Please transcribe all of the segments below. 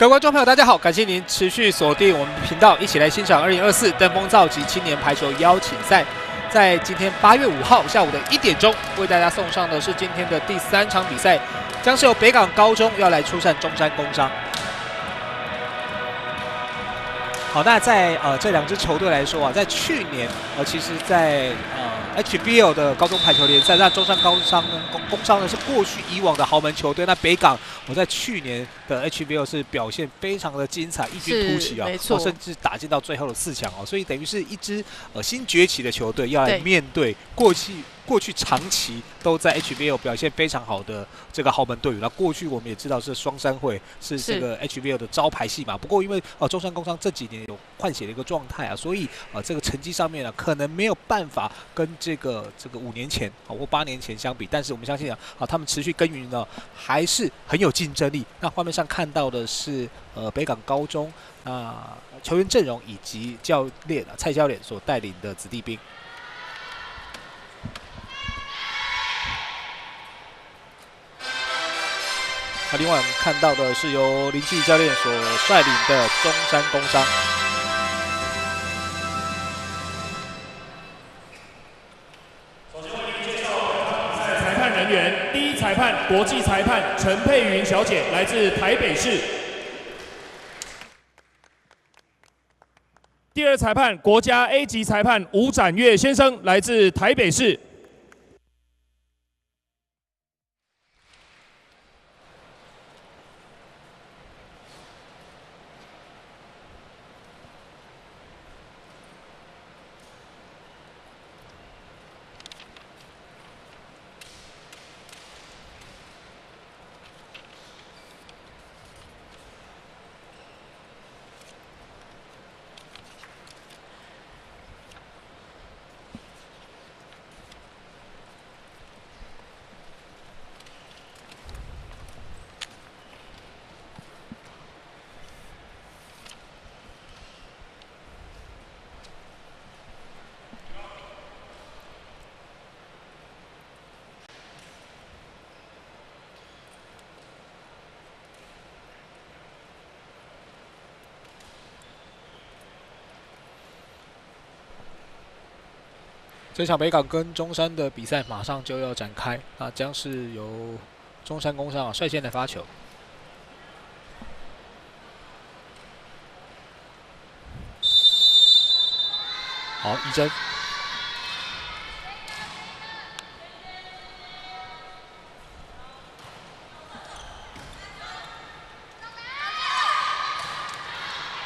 各位观众朋友，大家好，感谢您持续锁定我们频道，一起来欣赏2024登峰造极青年排球邀请赛。在今天8月5号下午的1点钟，为大家送上的是今天的第3场比赛，将是由北港高中要来出战中山工商。好，那在这两支球队来说啊，在去年其实在HBL 的高中排球联赛，那中山工商呢是过去以往的豪门球队。那北港我在去年的 HBL 是表现非常的精彩，异军突起啊，甚至打进到最后的4强哦，所以等于是一支新崛起的球队要来面对过去长期都在 HBL 表现非常好的这个豪门队伍。那过去我们也知道是双山会是这个 HBL 的招牌戏嘛。不过因为中山工商这几年有换血的一个状态啊，所以这个成绩上面呢可能没有办法跟这个5年前或8年前相比。但是我们相信他们持续耕耘呢还是很有竞争力。那画面上看到的是北港高中球员阵容以及教练蔡教练所带领的子弟兵。另外，我们看到的是由林继教练所率领的中山工商。首先为您介绍比赛裁判人员，第一裁判国际裁判陈佩云小姐，来自台北市；第二裁判国家 A 级裁判吴展岳先生，来自台北市。这场北港跟中山的比赛马上就要展开，那将是由中山工商率先来发球。好，一针。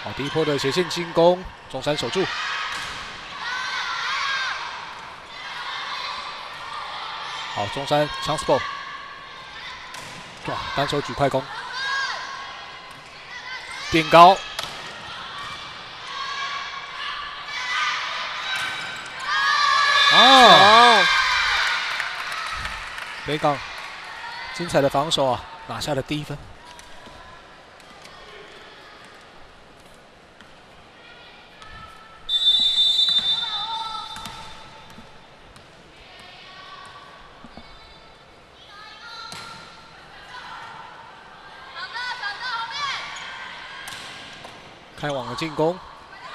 好，第一波的斜线进攻，中山守住。好，中山 chance ball， 哇，单手举快攻，垫高，北港精彩的防守啊，拿下了第1分。开网的进攻，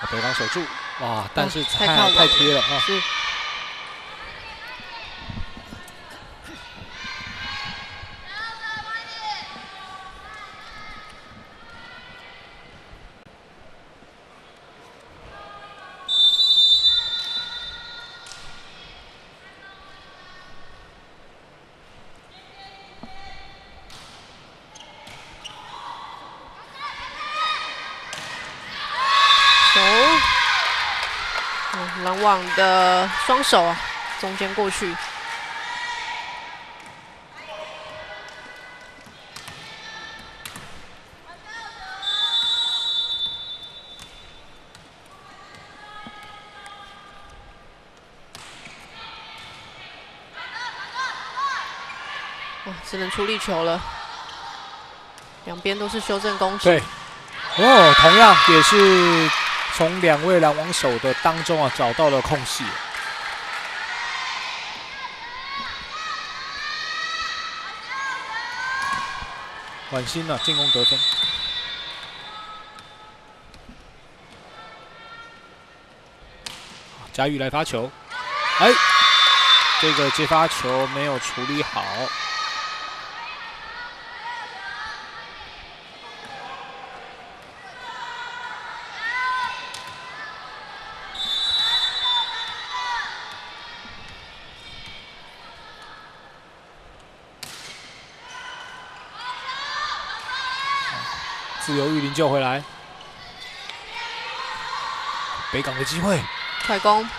北港守住，哇！但是太贴了啊！是。拦网的双手啊，中间过去。哇，只能出力球了。两边都是修正攻势。对，同样也是。从2位拦网手的当中找到了空隙。晚星进攻得分。佳玉来发球，哎，这个接发球没有处理好。自由玉林救回来，北港的机会，快攻！好，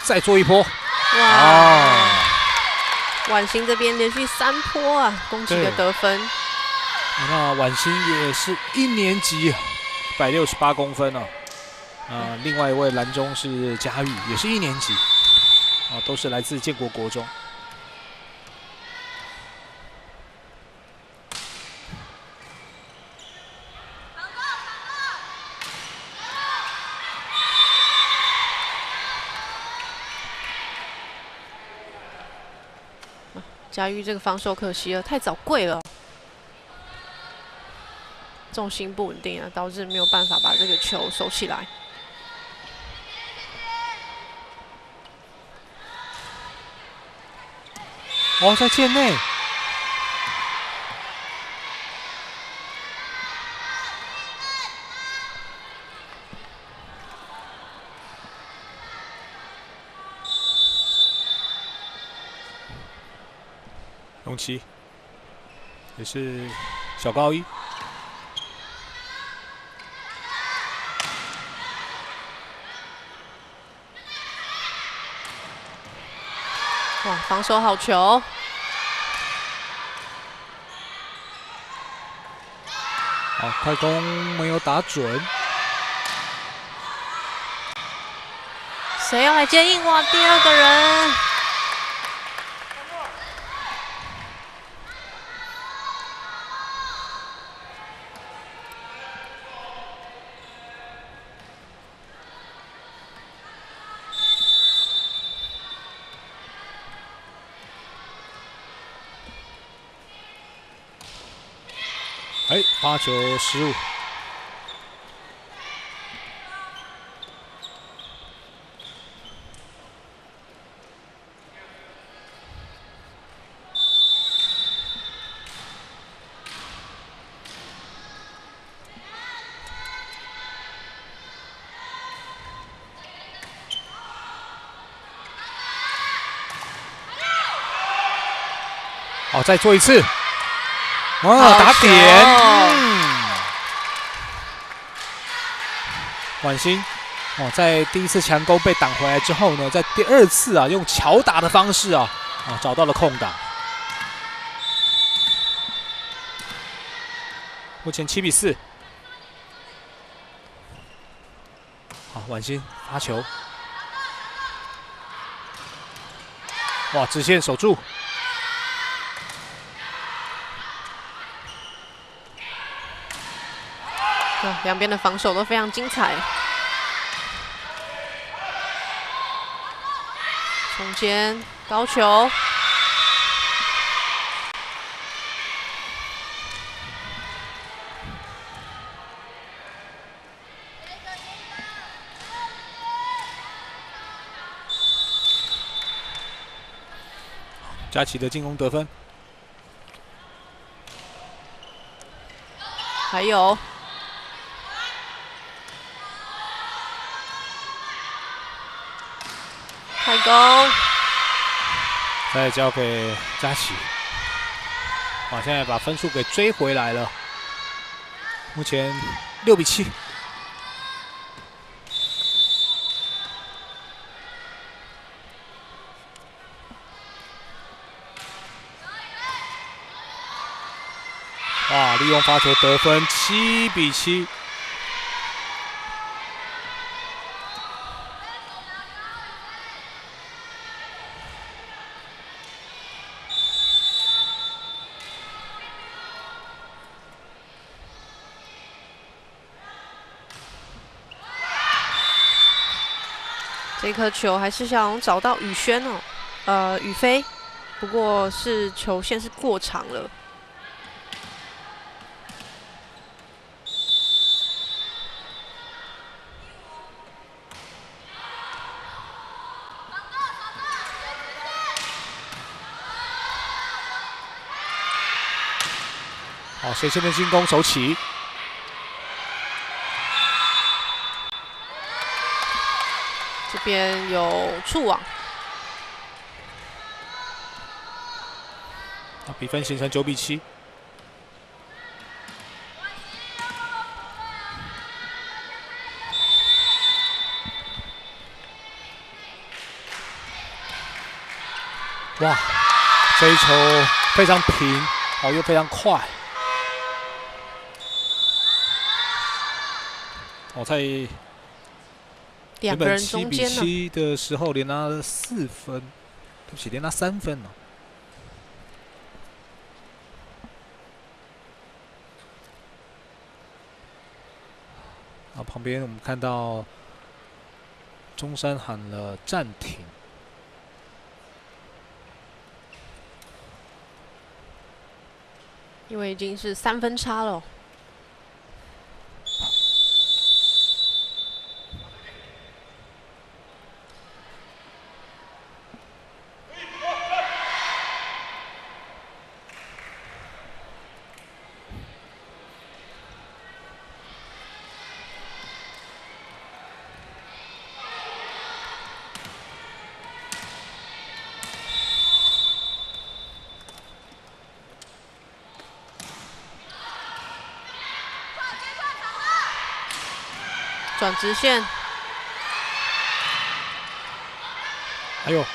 再做一波！哇！婉欣这边连续3波啊，攻击的得分。那婉欣也是1年级，168公分哦。另外一位蓝中是佳玉，也是1年级，都是来自建国国中。佳玉这个防守可惜了，太早跪了，重心不稳定啊，导致没有办法把这个球收起来。哦，在界内，永琪也是小高一。哇，防守好球！好，快攻没有打准。谁要来接应？哇，第2个人！哎，发球失误。好，再做一次。哇，打点！婉欣在第1次强攻被挡回来之后呢，在第2次啊，用巧打的方式啊找到了空档。目前7比4。好，婉欣发球，哇，直线守住。两边的防守都非常精彩。中间高球，佳琪的进攻得分，还有。快攻，再交给佳琪。哇，现在把分数给追回来了，目前6比7。哇，利用发球得分，7比7。这颗球还是想找到宇轩哦，宇飞不过是球线是过长了。好，谁先的进攻手起？这边有触网，比分形成9比7。哇，这一球非常平，哦，又非常快。哦，在两个人中7比间呢。7的时候连拿了4分，对不起，连拿3分了。啊，旁边我们看到中山喊了暂停。因为已经是3分差了。转直线，还有，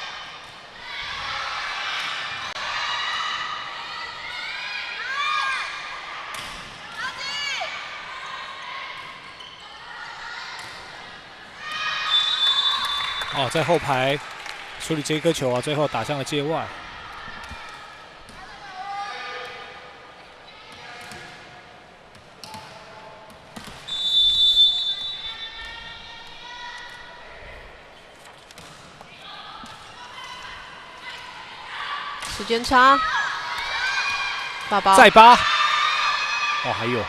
哦，在后排处理这一颗球啊，最后打向了界外。时间差，8-8，再8，哦，还有，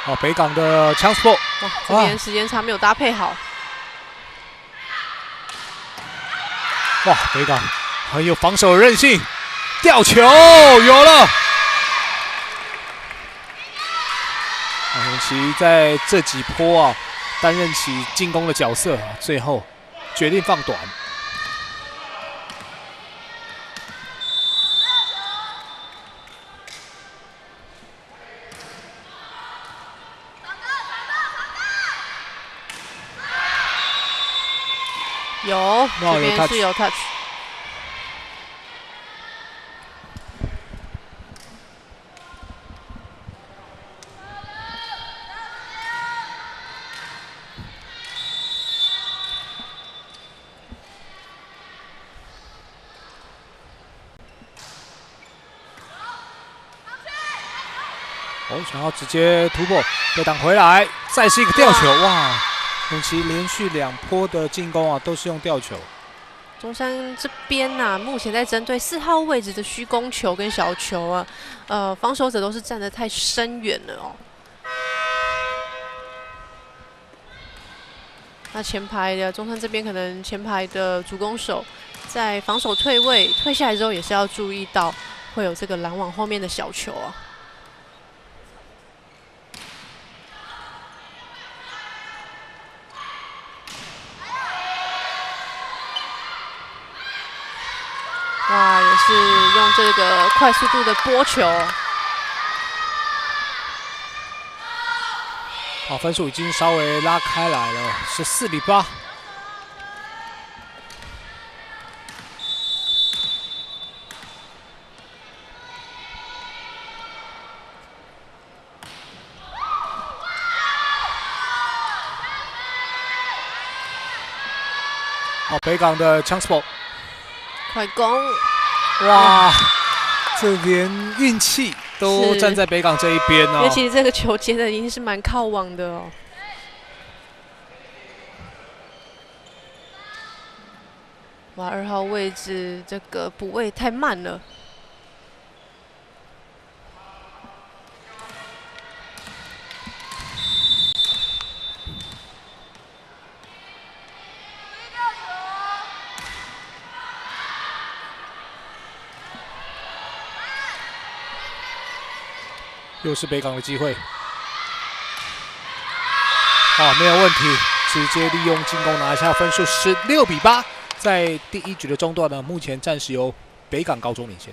哦，北港的chance ball，哇，这边时间差没有搭配好。哇，北港很有防守韧性，吊球有了。永琪在这几波啊，担任起进攻的角色啊，最后决定放短。有，这边是有 touch。哦，想要直接突破，被挡回来，再是一个吊球，哇！永琪连续2波的进攻啊，都是用吊球。中山这边呐、目前在针对4号位置的虚攻球跟小球啊，防守者都是站得太深远了哦。那前排的中山这边可能前排的主攻手在防守退位退下来之后，也是要注意到会有这个拦网后面的小球啊。哇，也是用这个快速度的拨球。好，分数已经稍微拉开来了，是4比8。好，北港的 chance ball。快攻！哇，这连运气都站在北港这一边哦。尤其这个球接的已经是蛮靠网的哦。哇，2号位置这个补位太慢了。又是北港的机会。哦，没有问题，直接利用进攻拿下分数，16比8。在第1局的中段呢，目前暂时由北港高中领先。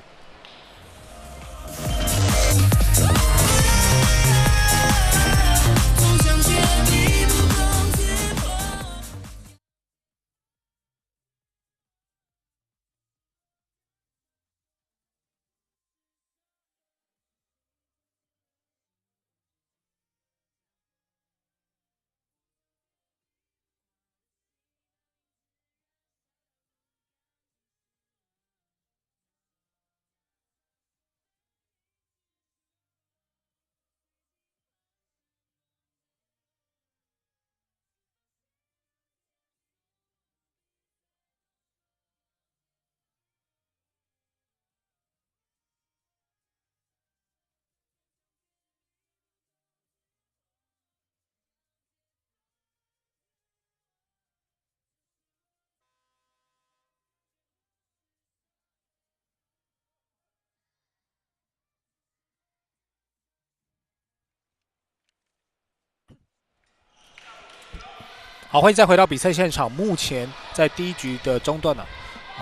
好，欢迎再回到比赛现场。目前在第1局的中段呢，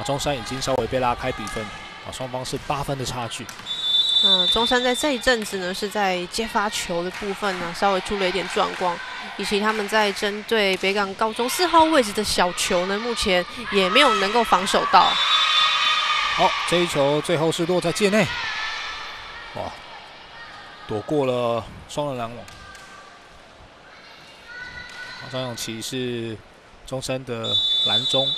中山已经稍微被拉开比分，双方是8分的差距。中山在这一阵子呢，是在接发球的部分呢，稍微出了一点状况，以及他们在针对北港高中4号位置的小球呢，目前也没有能够防守到。好，这一球最后是落在界内，哇，躲过了双人拦网。张永琪是中山的篮中，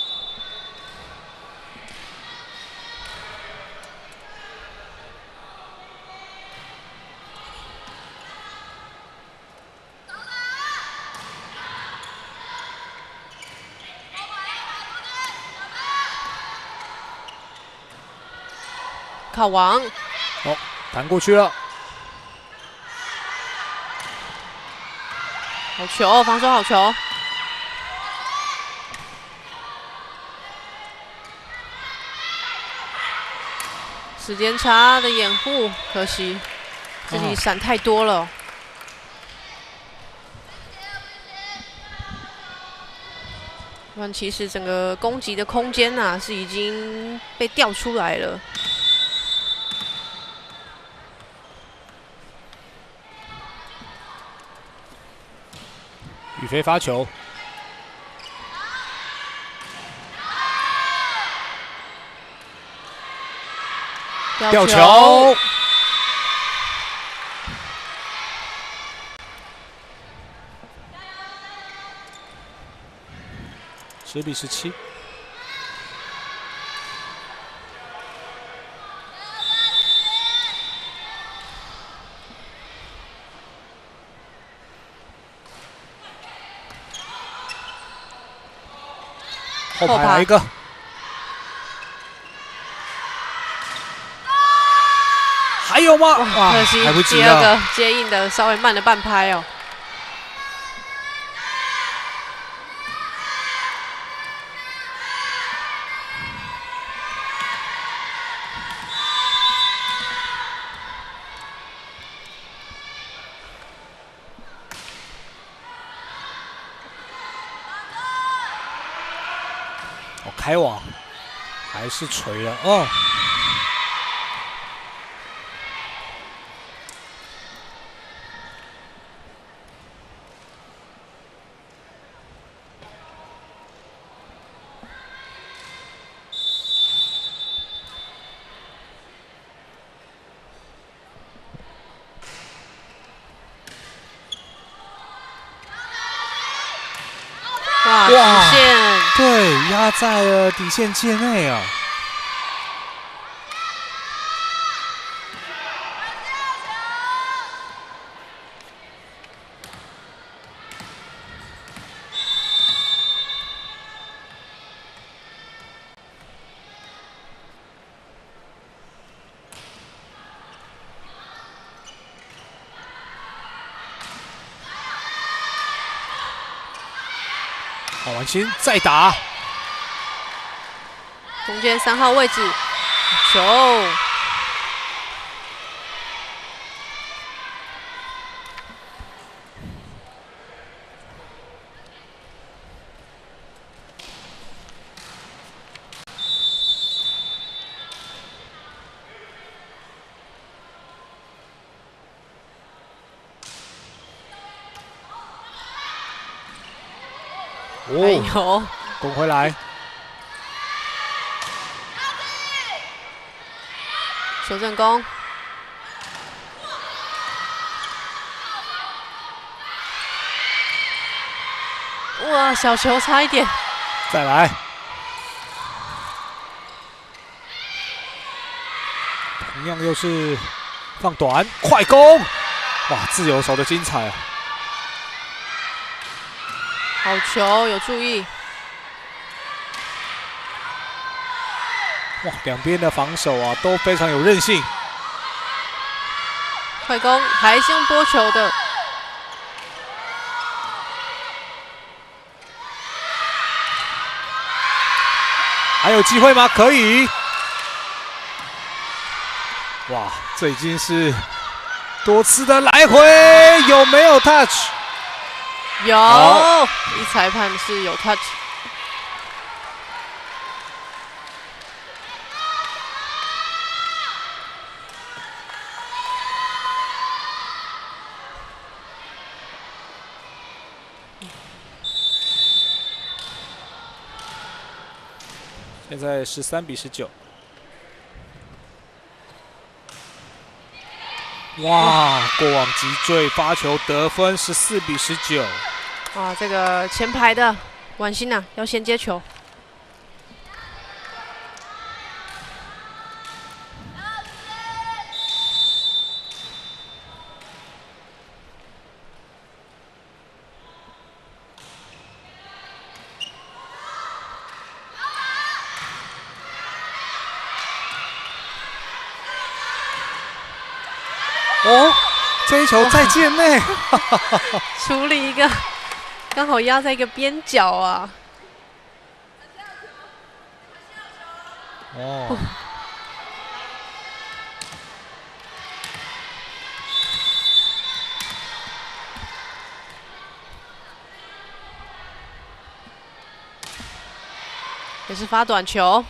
靠网，哦，弹过去了。好球，防守好球。时间差的掩护，可惜自己闪太多了。不然其实整个攻击的空间呐，是已经被调出来了。宇飞发球，吊球，10比17。后排来一个，还有吗？哇，可惜来不及第2个接应的稍微慢了半拍哦。开网还是锤了哦。哇，底线，对，压在了底线界内啊。好，婉欣再打，中间3号位置，球。还有攻回来，修正攻，哇，小球差一点，再来，同样又是放短，快攻，哇，自由手的精彩啊！好球，有注意。哇，两边的防守啊都非常有韧性。快攻还是用拨球的，还有机会吗？可以。哇，这已经是多次的来回，有没有 touch？ 有，一裁判是有 touch。现在13-19。哇，过往击坠发球得分14-19。哇，这个前排的婉欣啊，要先接球。哦，这一球再见内，处理一个，刚好压在一个边角啊。哦，也是发短球。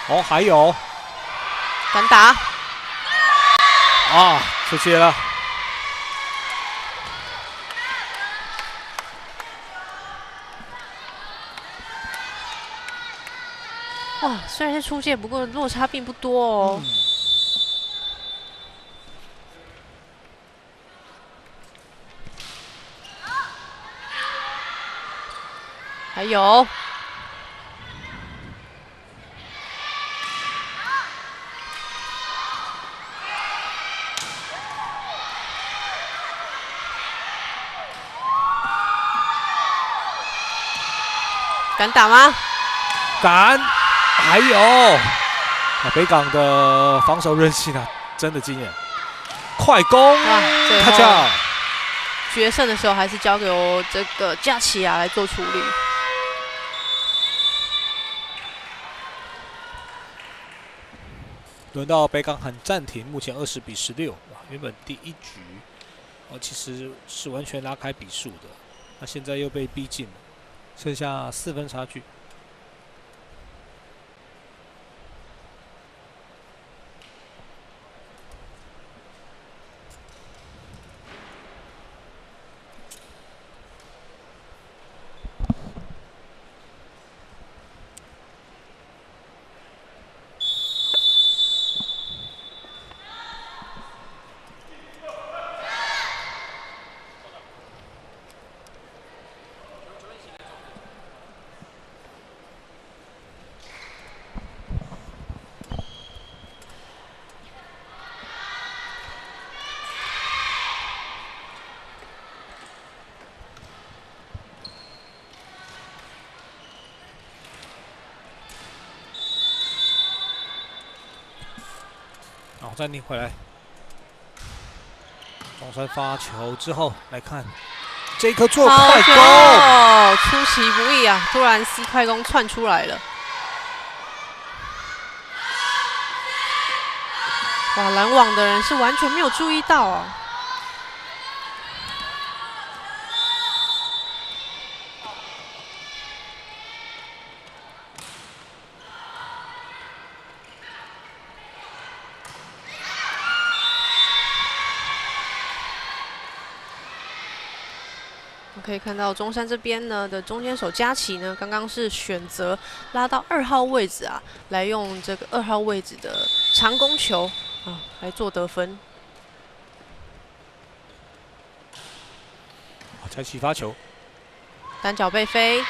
哦，还有敢打啊，出界了。哇，虽然是出界，不过落差并不多哦。还有。敢打吗？敢，还有，北港的防守韧性啊，真的惊人。快攻，他叫决胜的时候还是交由这个加奇亚来做处理。轮到北港喊暂停，目前20-16。哇，原本第一局其实是完全拉开比数的，那现在又被逼近了。剩下4分差距。好，暂停回来。中山发球之后来看，这一颗做快攻，出其不意啊！突然 C 快攻窜出来了。哇，拦网的人是完全没有注意到啊。可以看到中山这边呢的中间手佳琪呢，刚刚是选择拉到2号位置啊，来用这个2号位置的长攻球啊来做得分。好，佳琪发球，单脚背飞，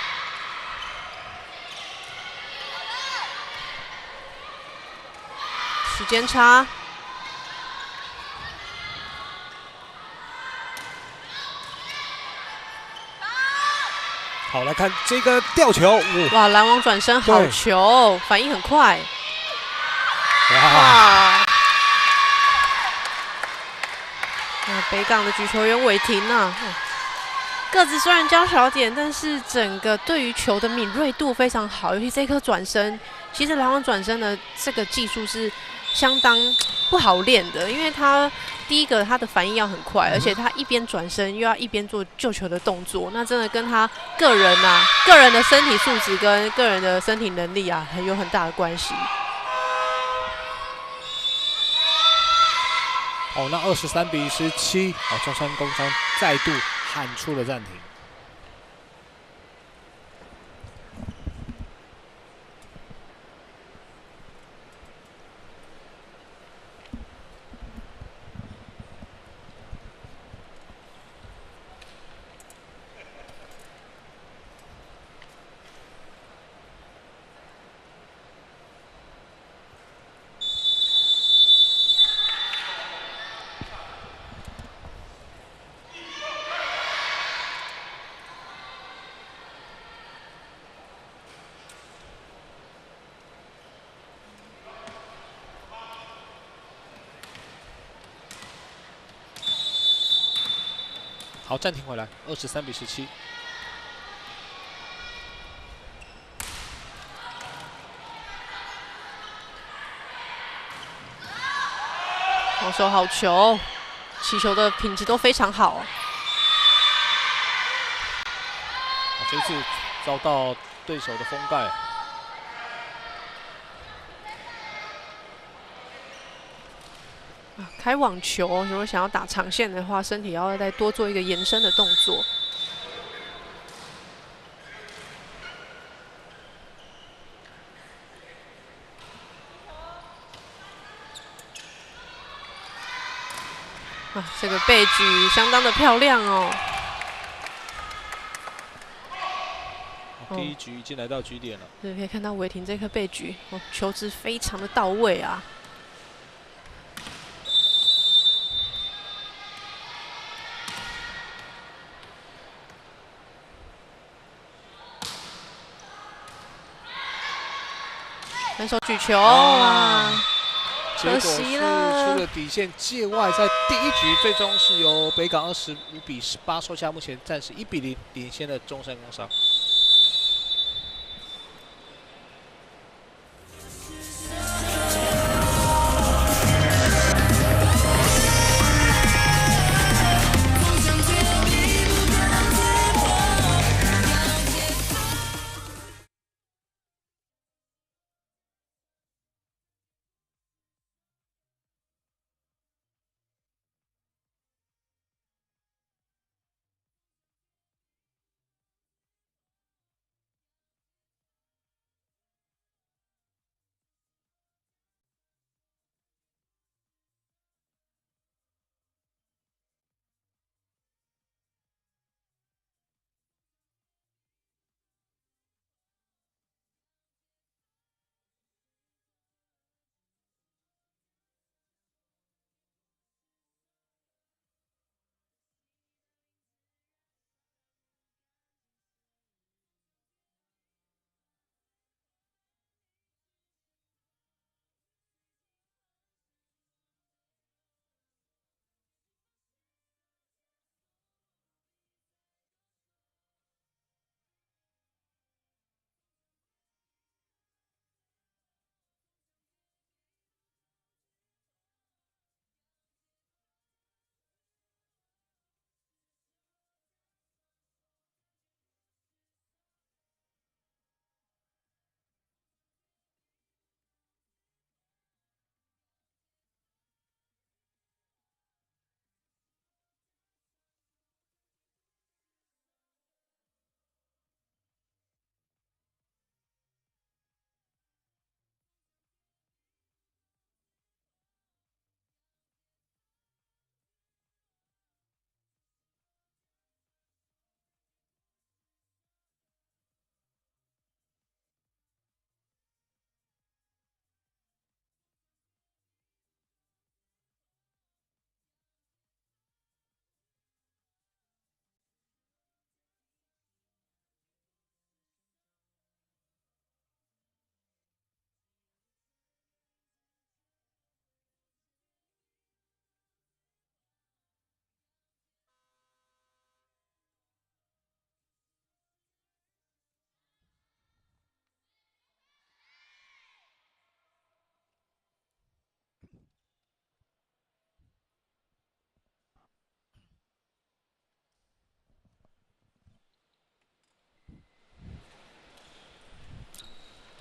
时间差。好，来看这个吊球，哇，拦网转身好球，反应很快。哇！那北港的举球员伟霆啊，个子虽然娇小点，但是整个对于球的敏锐度非常好，尤其这颗转身，其实拦网转身的这个技术是相当不好练的，因为他第一个他的反应要很快，而且他一边转身又要一边做救球的动作，那真的跟他个人的身体素质跟个人的身体能力啊，有很大的关系。哦，那23-17，哦，中山工商再度喊出了暂停。好，暂停回来，23-17。好手好球，起球的品质都非常好。这次遭到对手的封盖。开网球，如果想要打长线的话，身体要再多做一个延伸的动作。啊，这个背举相当的漂亮哦。第一局已经来到局点了。对，可以看到伟霆这颗背举，哦，球质非常的到位啊。单手举球啊，可惜了，出了底线界外，在第一局最终是由北港25-18收下，目前暂时1-0领先的中山工商。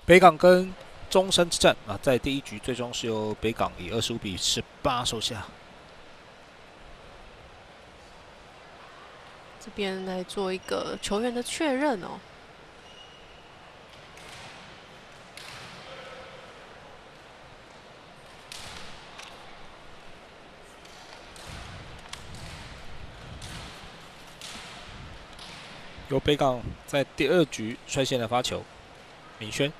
北港跟中山之战啊，在第一局最终是由北港以25-18收下。这边来做一个球员的确认哦。由北港在第2局率先来发球，敏轩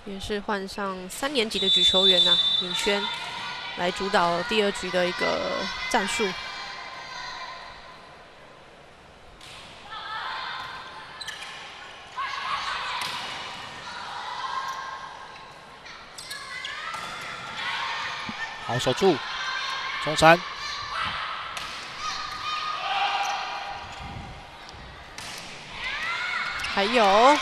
也是换上3年级的举球员敏轩来主导第2局的一个战术。好守住，中山。还有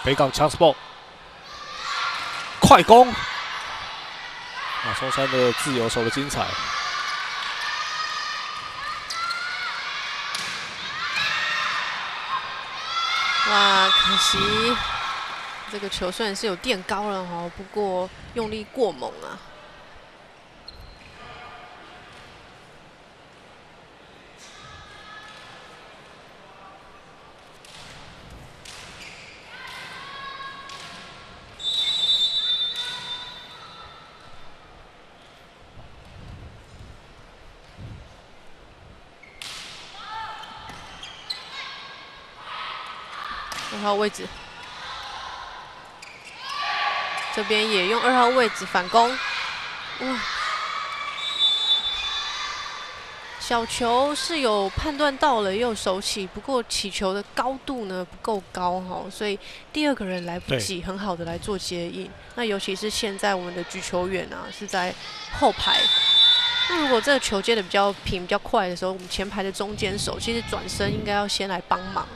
北港强势 ball， 快攻！中山的自由守的精彩。哇，可惜这个球虽然是有垫高了不过用力过猛啊。2号位置，这边也用2号位置反攻。哇，小球是有判断到了，也有手起，不过起球的高度呢不够高所以第2个人来不及很好的来做接应。那尤其是现在我们的举球员是在后排。那如果这个球接的比较平、比较快的时候，我们前排的中间手其实转身应该要先来帮忙。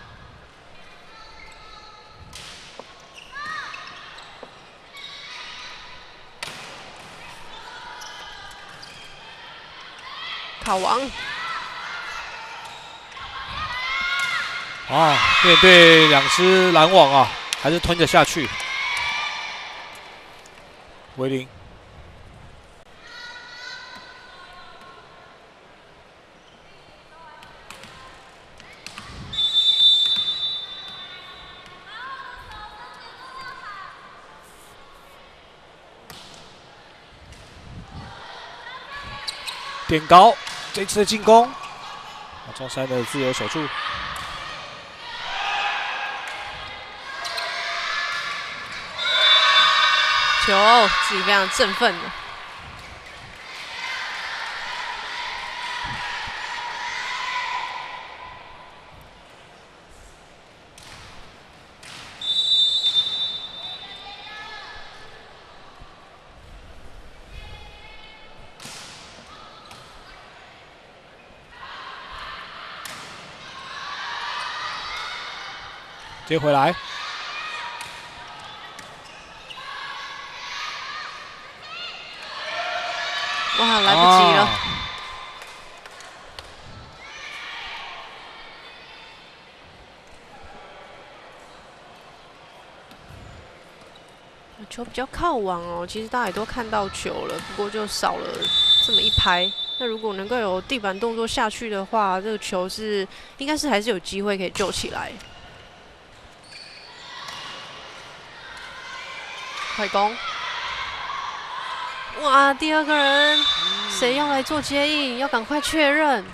卡王面对2只拦网还是吞着下去。威林，点高，这次的进攻，中山的自由守住。球自己非常振奋的。接回来，哇，来不及了。球比较靠网其实大家也都看到球了，不过就少了这么一拍。那如果能够有地板动作下去的话，这个球应该是还是有机会可以救起来。快攻！哇，第2个人谁要来做接应？要赶快确认。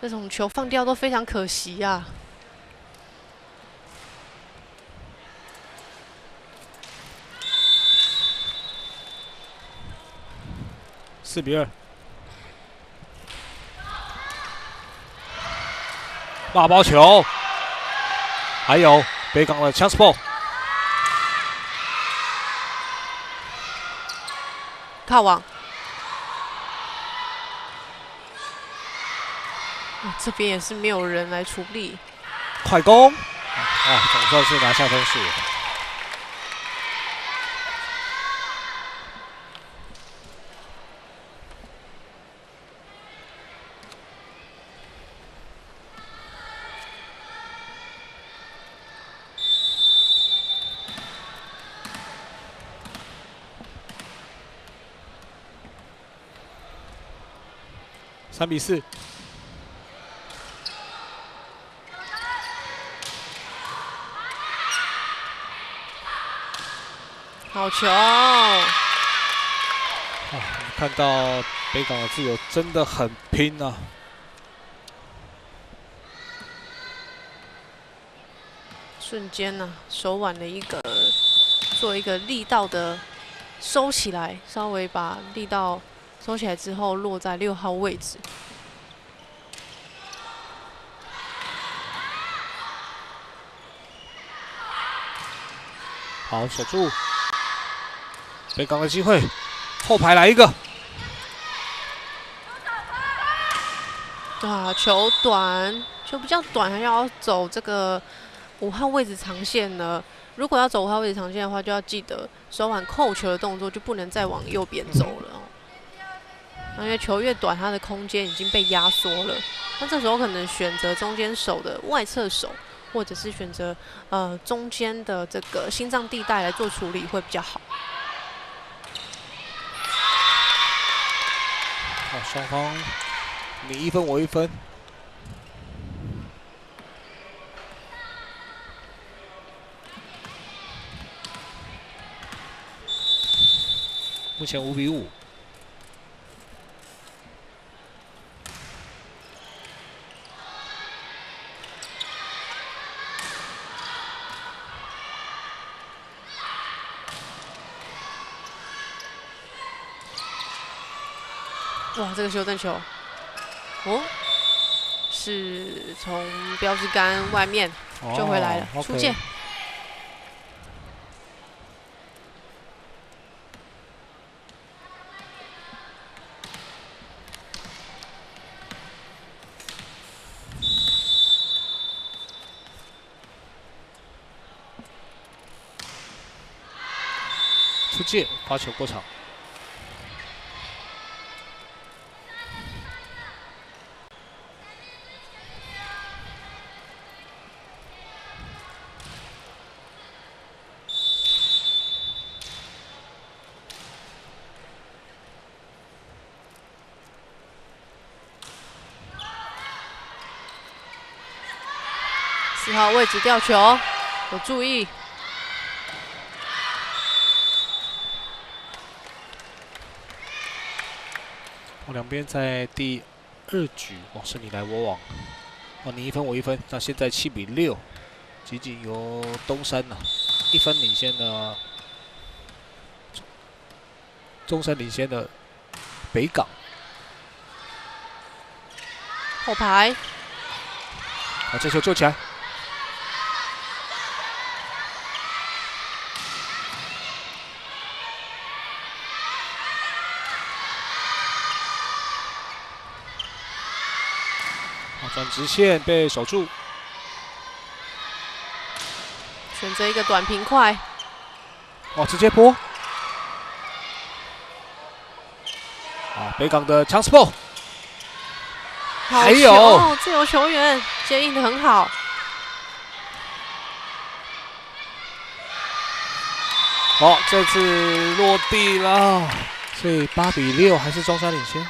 这种球放掉都非常可惜啊。4-2，大包球，还有北港的 chance ball。靠网，这边也是没有人来处理。快攻，总算是拿下分数。3比4。好球！看到北港的自由真的很拼啊！瞬间呢、手腕的做一个力道的收起来，稍微把力道收起来之后，落在6号位置。好，守住北港的机会，后排来一个。啊，球短，球比较短，还要走这个5号位置长线呢。如果要走5号位置长线的话，就要记得手腕扣球的动作就不能再往右边走了哦。因为球越短，它的空间已经被压缩了。那这时候可能选择中间手的外侧手，或者是选择中间的这个心脏地带来做处理会比较好。好，双方你1分我1分。目前5比5。哇，这个修正球，哦，是从标志杆外面就回来了，出界。出界，发球过场。4号位置吊球，有注意。两边在第2局，是你来我往，你1分我1分，那现在7比6，仅仅由东山1分领先的，中山领先的北港。后排，好，这球救起来。转直线被守住，选择一个短平快，直接拨。北港的强势爆，还有自由球员接应的很好。这次落地了，所以8比6还是中山领先。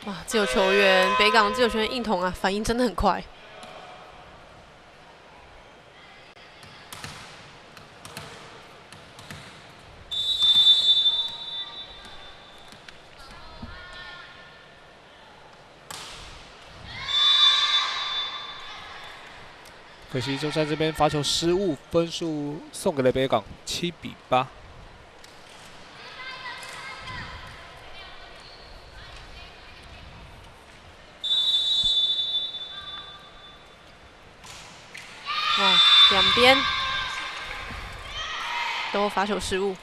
哇，自由球员，北港自由球员应童反应真的很快。可惜中山这边罚球失误，分数送给了北港，7比8。哇，两边都罚球失误。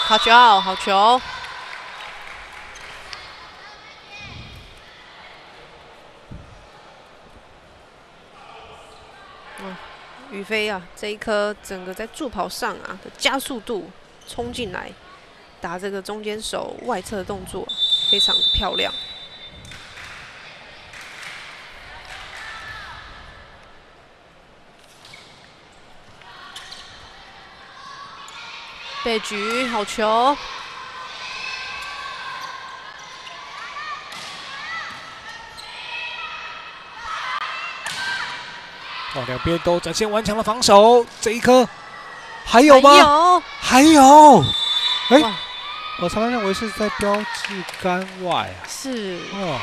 好球，好球！宇飞啊，这一颗整个在助跑上啊的加速度冲进来，打这个中间手外侧的动作，非常的漂亮。被举，好球！哇，两边都展现顽强的防守，这一颗还有吗？有，还有，哎、哇我常常认为是在标志杆外啊。是哦，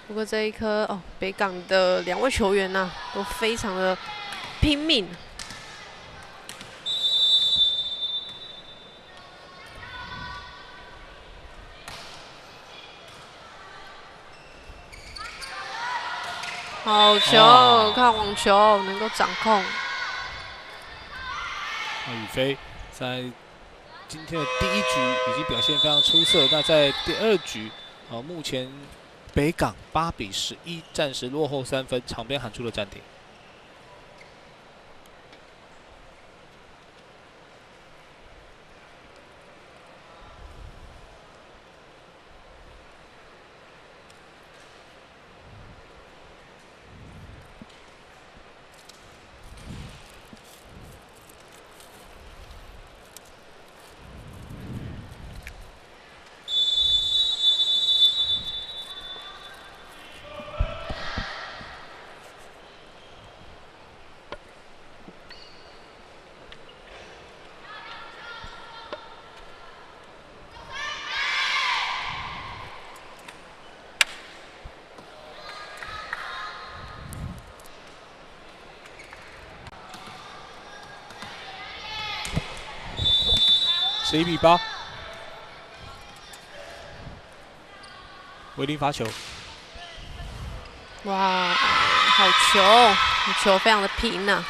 不过这一颗哦，北港的2位球员呢、都非常的拼命。好球，哇看网球能够掌控。那宇飞在今天的第一局已经表现非常出色，那在第2局，目前北港8比11，暂时落后3分，场边喊出了暂停。11比8，维林罚球。哇，好球，好球，非常的平呐、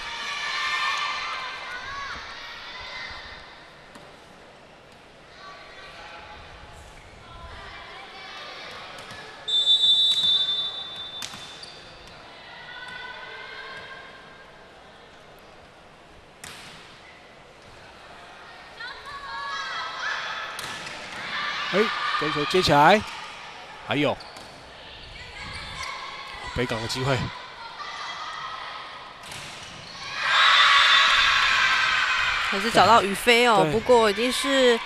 这球接起来，还有北港的机会。还是找到宇飞哦。对不过已经是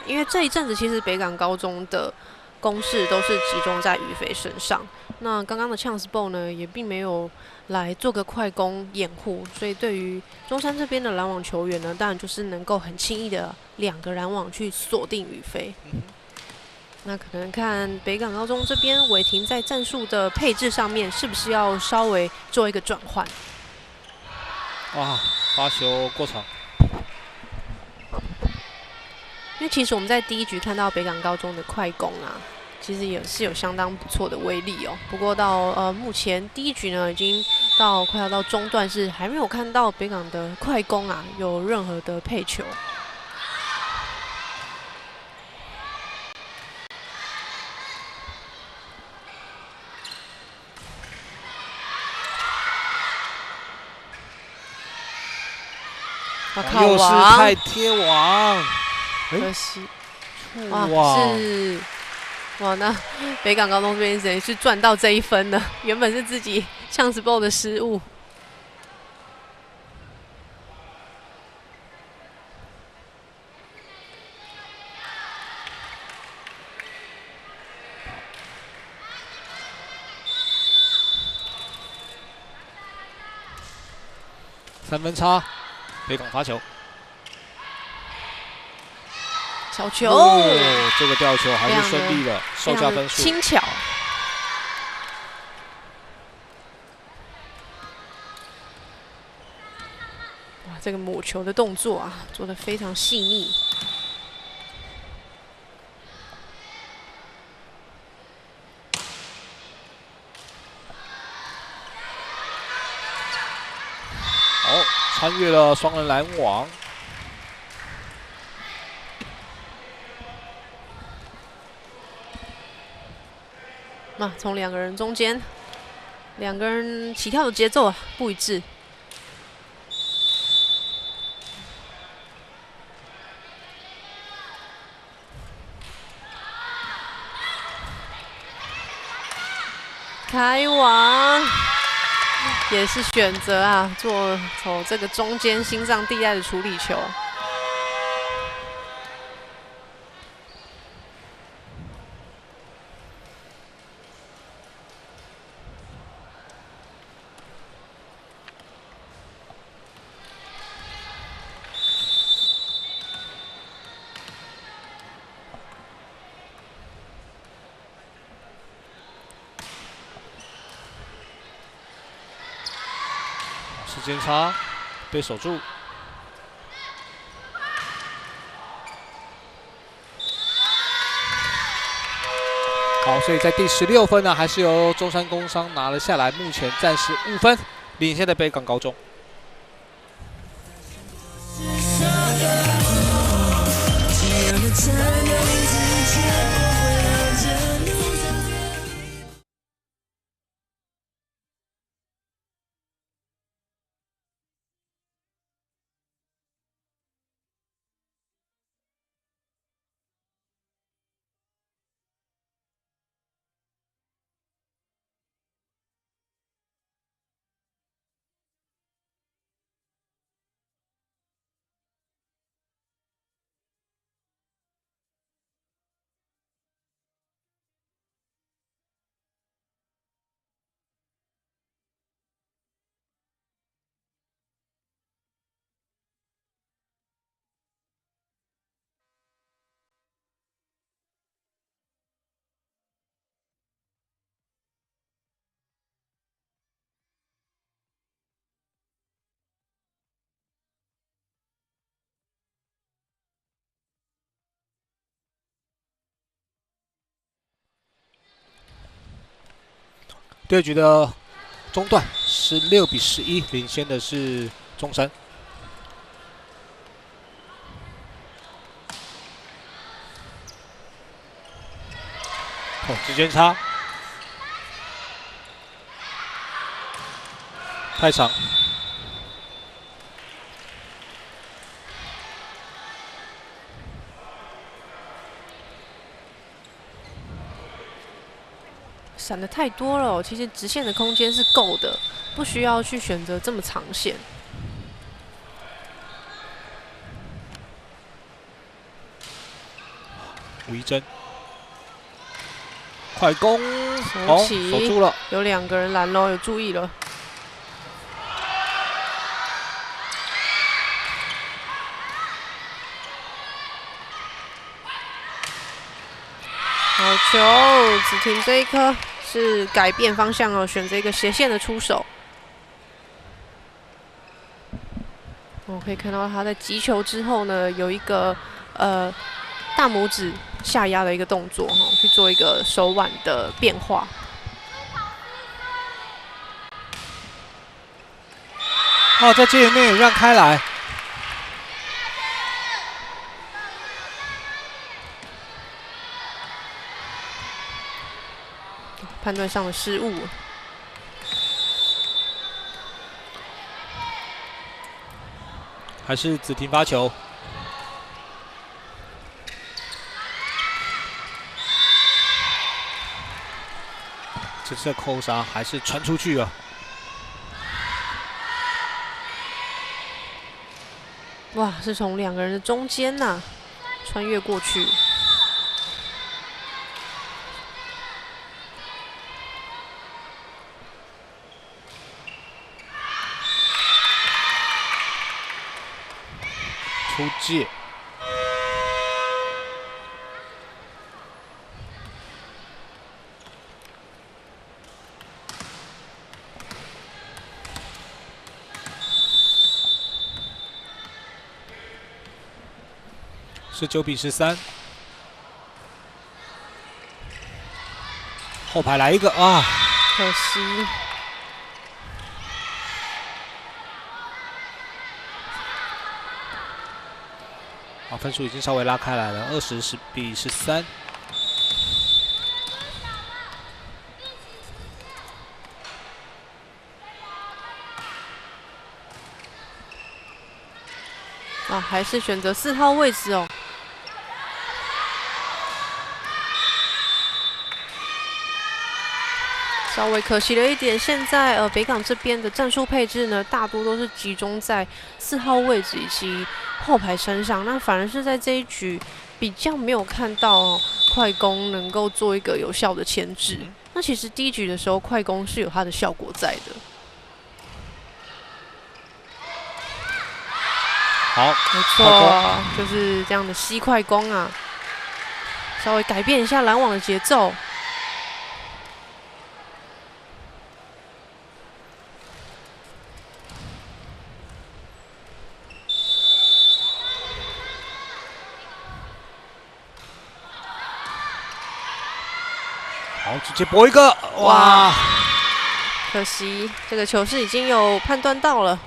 因为这一阵子其实北港高中的攻势都是集中在宇飞身上。那刚刚的 Chance Ball 呢，也并没有来做个快攻掩护，所以对于中山这边的拦网球员呢，当然就是能够很轻易的2个拦网去锁定宇飞。那可能看北港高中这边伟霆在战术的配置上面，是不是要稍微做一个转换？哇，发球过场。因为其实我们在第一局看到北港高中的快攻啊，其实也是有相当不错的威力哦。不过到目前第一局呢，已经快要到中段，是还没有看到北港的快攻啊有任何的配球。靠又是网，太贴网，可惜哇，是哇，那北港高中这边等于是赚到这一分了，原本是自己Chance Ball的失误。3分差，北港罚球。小球，这个吊球还是顺利的，收下分数。轻巧。哇，这个抹球的动作啊，做得非常细腻。好，穿越了双人拦网。那从两个人中间，两个人起跳的节奏不一致。开网也是选择走这个中间心脏地带的处理球。时间差，被守住。好，所以在第16分呢，还是由中山工商拿了下来，目前暂时5分领先的北港高中。第二局的中段16比11，领先的是中山。时间差太长。闪的太多了其实直线的空间是够的，不需要去选择这么长线。吴一真，快攻，守起，守住了，有2个人拦喽，有注意了。好球，子婷这一颗是改变方向了，选择一个斜线的出手。我可以看到他在击球之后呢，有一个大拇指下压的一个动作，去做一个手腕的变化。在界内让开来。判断上的失误，还是子婷发球，这次的扣杀还是传出去了。哇，是从2个人的中间穿越过去。出界，19比13，后排来一个可惜。分数已经稍微拉开来了，20比13。啊，还是选择4号位置哦。稍微可惜了一点，现在北港这边的战术配置呢，大多都是集中在4号位置以及后排身上，那反而是在这一局比较没有看到快攻能够做一个有效的牵制。那其实第一局的时候，快攻是有它的效果在的。好，没错，就是这样的吸快攻啊，稍微改变一下拦网的节奏。好，直接拨一个，哇！可惜这个球是已经有判断到了。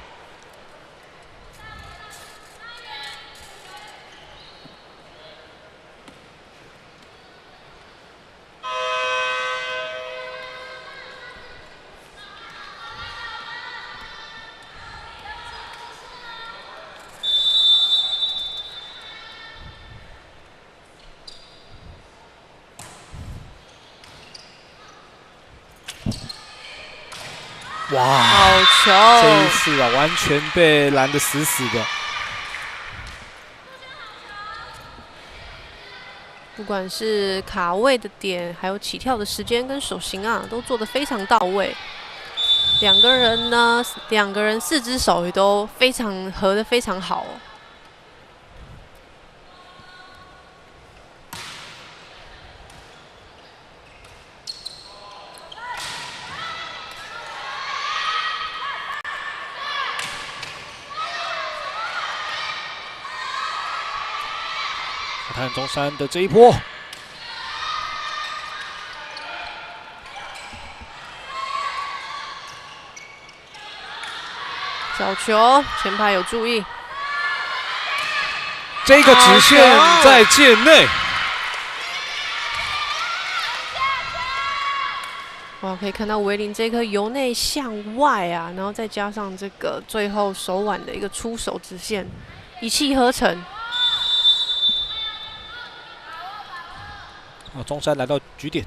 哇，好球！这一次啊，完全被拦得死死的。不管是卡位的点，还有起跳的时间跟手型啊，都做得非常到位。两个人4只手也都非常合得非常好哦。看中山的这一波，小球前排有注意，这个直线在界内。哇，可以看到维林这颗由内向外啊，然后再加上这个最后手腕的一个出手直线，一气呵成。中山来到局点，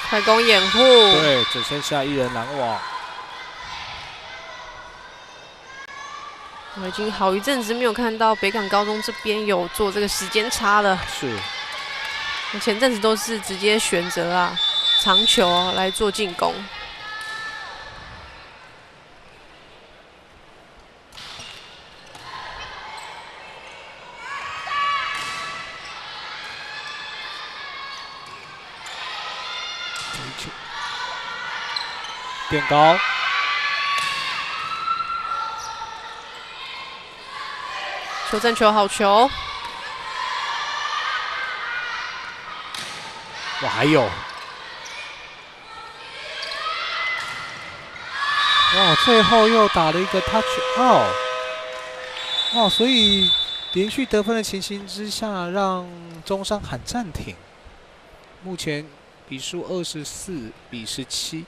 快攻掩护，对，只剩下1人拦网。我已经好一阵子没有看到北港高中这边有做这个时间差了。是，前阵子都是直接选择啊长球来做进攻。变高，球正球好球，哇，还有，哇，最后又打了一个 touch out， 哇，所以连续得分的情形之下，让中山喊暂停。目前比数24比17。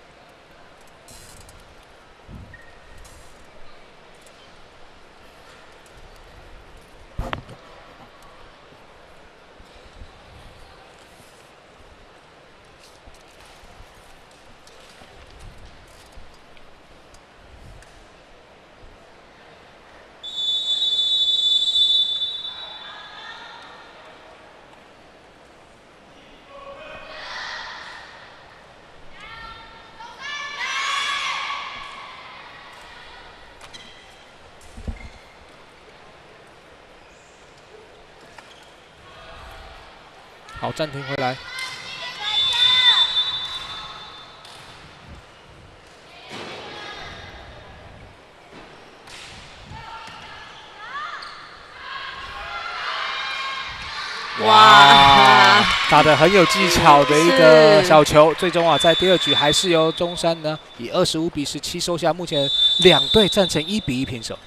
好，暂停回来。哇，打得很有技巧的一个小球，最终在第2局还是由中山呢以25-17收下，目前2队战成1-1平手。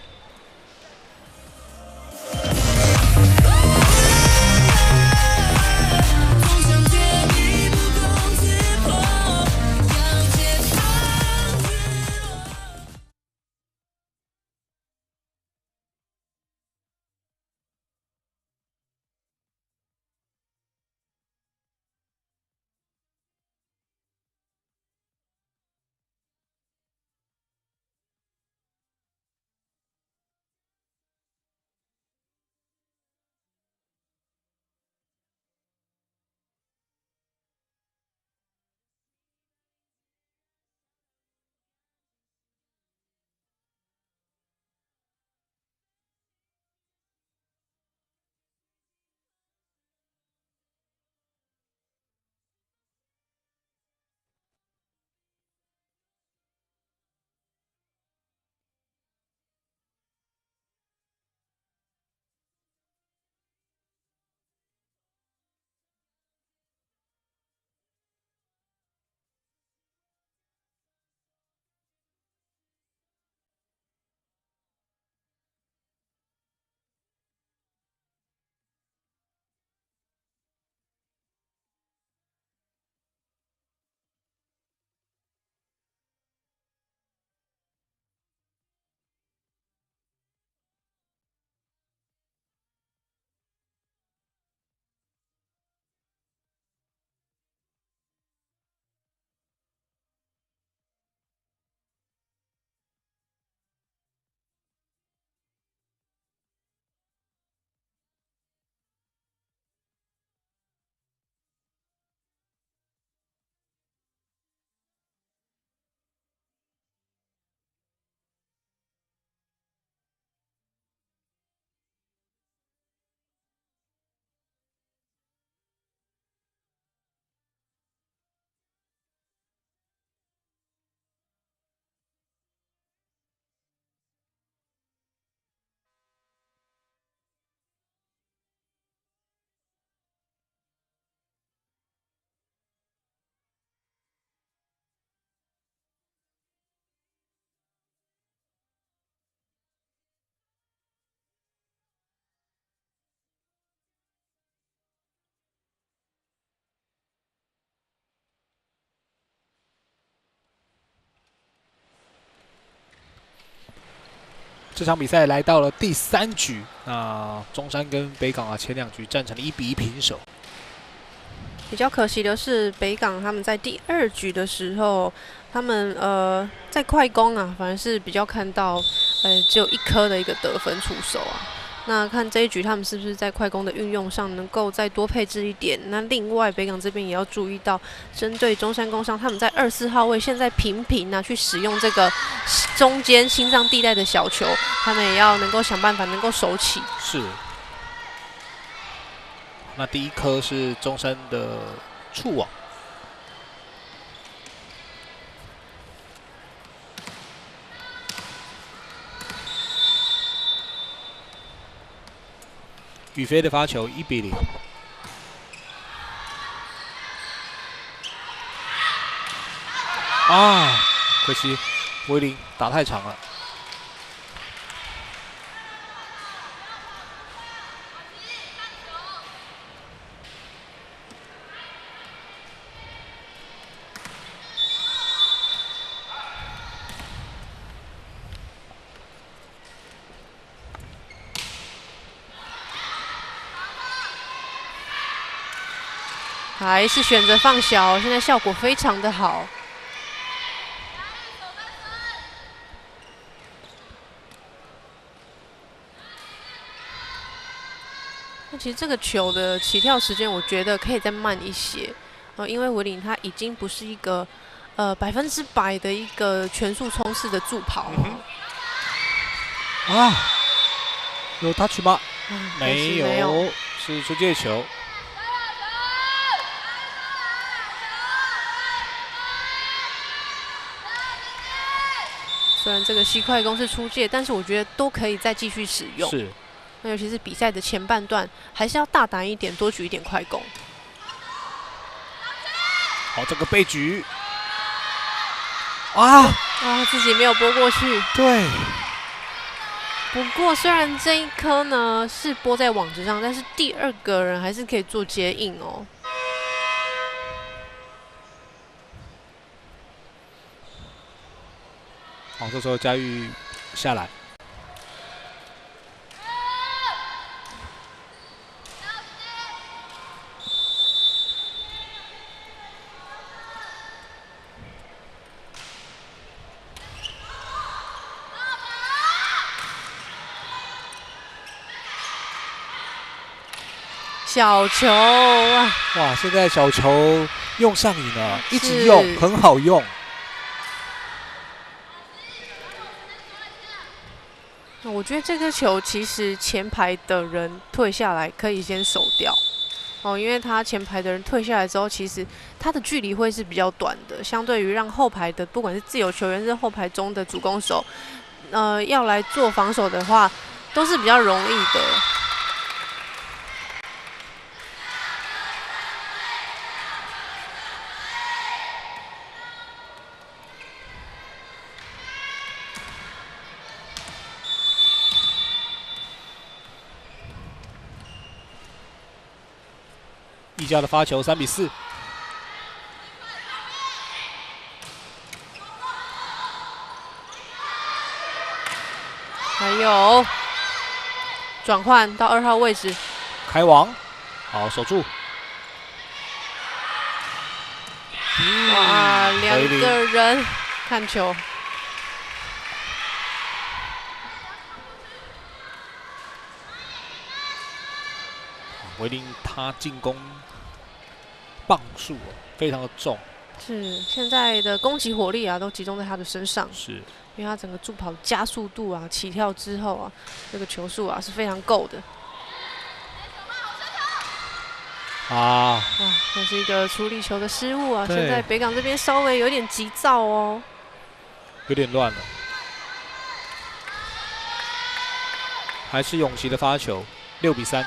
这场比赛来到了第3局，那中山跟北港前2局战成了1-1平手。比较可惜的是，北港他们在第2局的时候，他们在快攻反而是比较看到只有1颗的一个得分出手那看这一局他们是不是在快攻的运用上能够再多配置一点？那另外北港这边也要注意到，针对中山工商他们在2、4号位现在频去使用这个中间心脏地带的小球，他们也要能够想办法能够守起。是。那第1颗是中山的触网。宇飞的发球1-0。可惜威林打太长了。还是选择放小，现在效果非常的好。那其实这个球的起跳时间，我觉得可以再慢一些，因为维林他已经不是一个100%的一个全速冲刺的助跑。有 touch 吗？没有，是出界球。虽然这个西快攻是出界，但是我觉得都可以再继续使用。是，那尤其是比赛的前半段，还是要大胆一点，多举一点快攻。好，这个背举，啊，自己没有拨过去。对。不过虽然这一颗呢是拨在网子上，但是第二个人还是可以做接应哦。好，这时候佳玉下来。小球啊！哇，现在小球用上瘾了，一直用，很好用。我觉得这颗球其实前排的人退下来可以先守掉哦，因为他前排的人退下来之后，其实他的距离会是比较短的，相对于让后排的不管是自由球员是后排中的主攻手，要来做防守的话，都是比较容易的。一家的发球3比4，还有转换到2号位置，开王，好守住。哇，2个人看球。维林他进攻磅数非常的重，是现在的攻击火力啊，都集中在他的身上。是，因为他整个助跑加速度啊，起跳之后啊，这个球速啊是非常够的。哇，这是一个处理球的失误啊！现在北港这边稍微有点急躁哦，有点乱了。还是永琪的发球，6比3。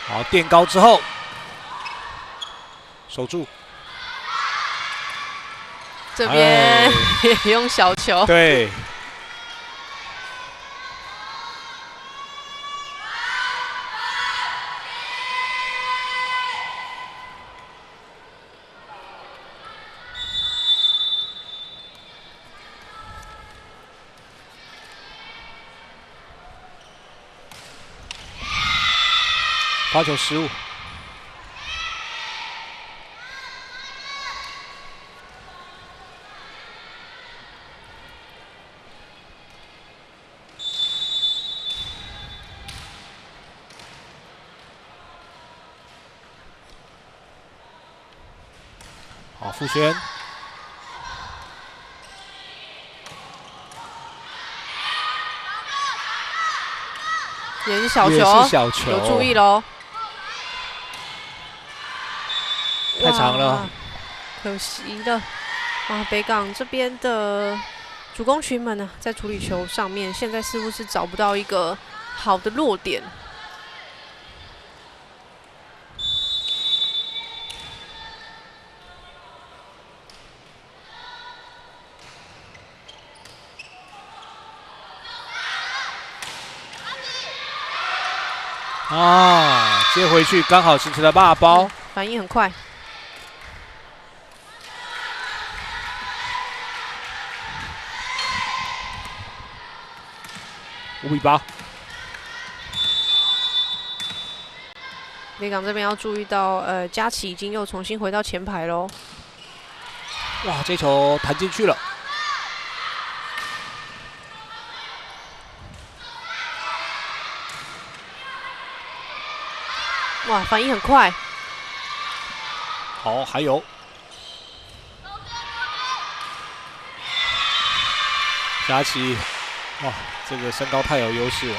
好，垫高之后守住，这边也用小球。对，发球失误。好，傅轩，也是小球，也是小球，有注意喽。太长了，可惜了。啊，北港这边的主攻群们呢，在处理球上面，现在似乎是找不到一个好的落点。啊，接回去刚好形成了骂包，反应很快。5比8。北港这边要注意到，佳琪已经又重新回到前排喽。哇，这球弹进去了。哇，反应很快。好，还有。佳琪，哇，这个身高太有优势了。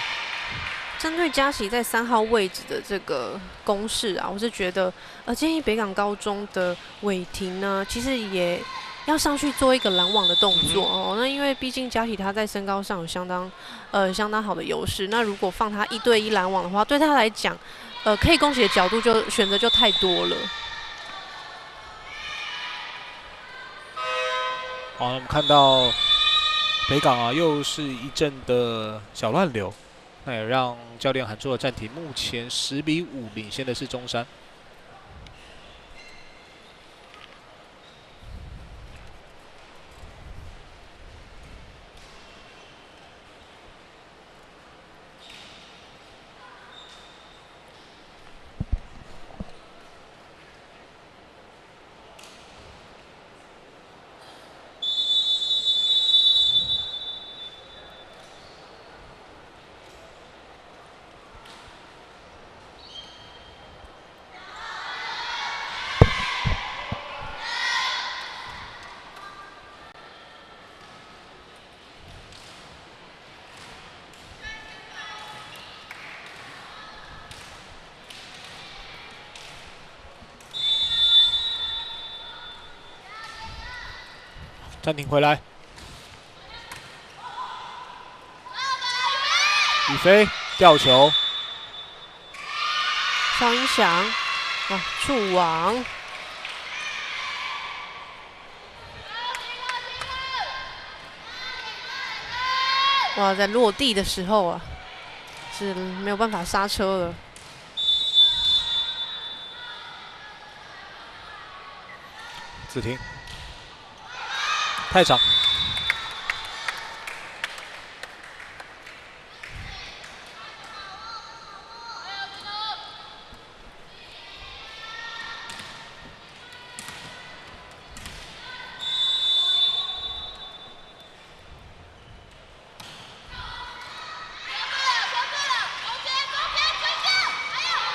针对佳琪在3号位置的这个攻势啊，我是觉得，建议北港高中的伟霆呢，其实也要上去做一个拦网的动作哦。那因为毕竟佳琪他在身高上有相当好的优势，那如果放他1对1拦网的话，对他来讲，可以攻击的角度选择就太多了。好，我们看到北港啊，又是一阵的小乱流。 那也让教练喊出了暂停。目前10比5领先的是中山。暂停回来，宇飞吊球，邵音响，哇，触网，哇，在落地的时候啊，是没有办法刹车了。自停。 太长，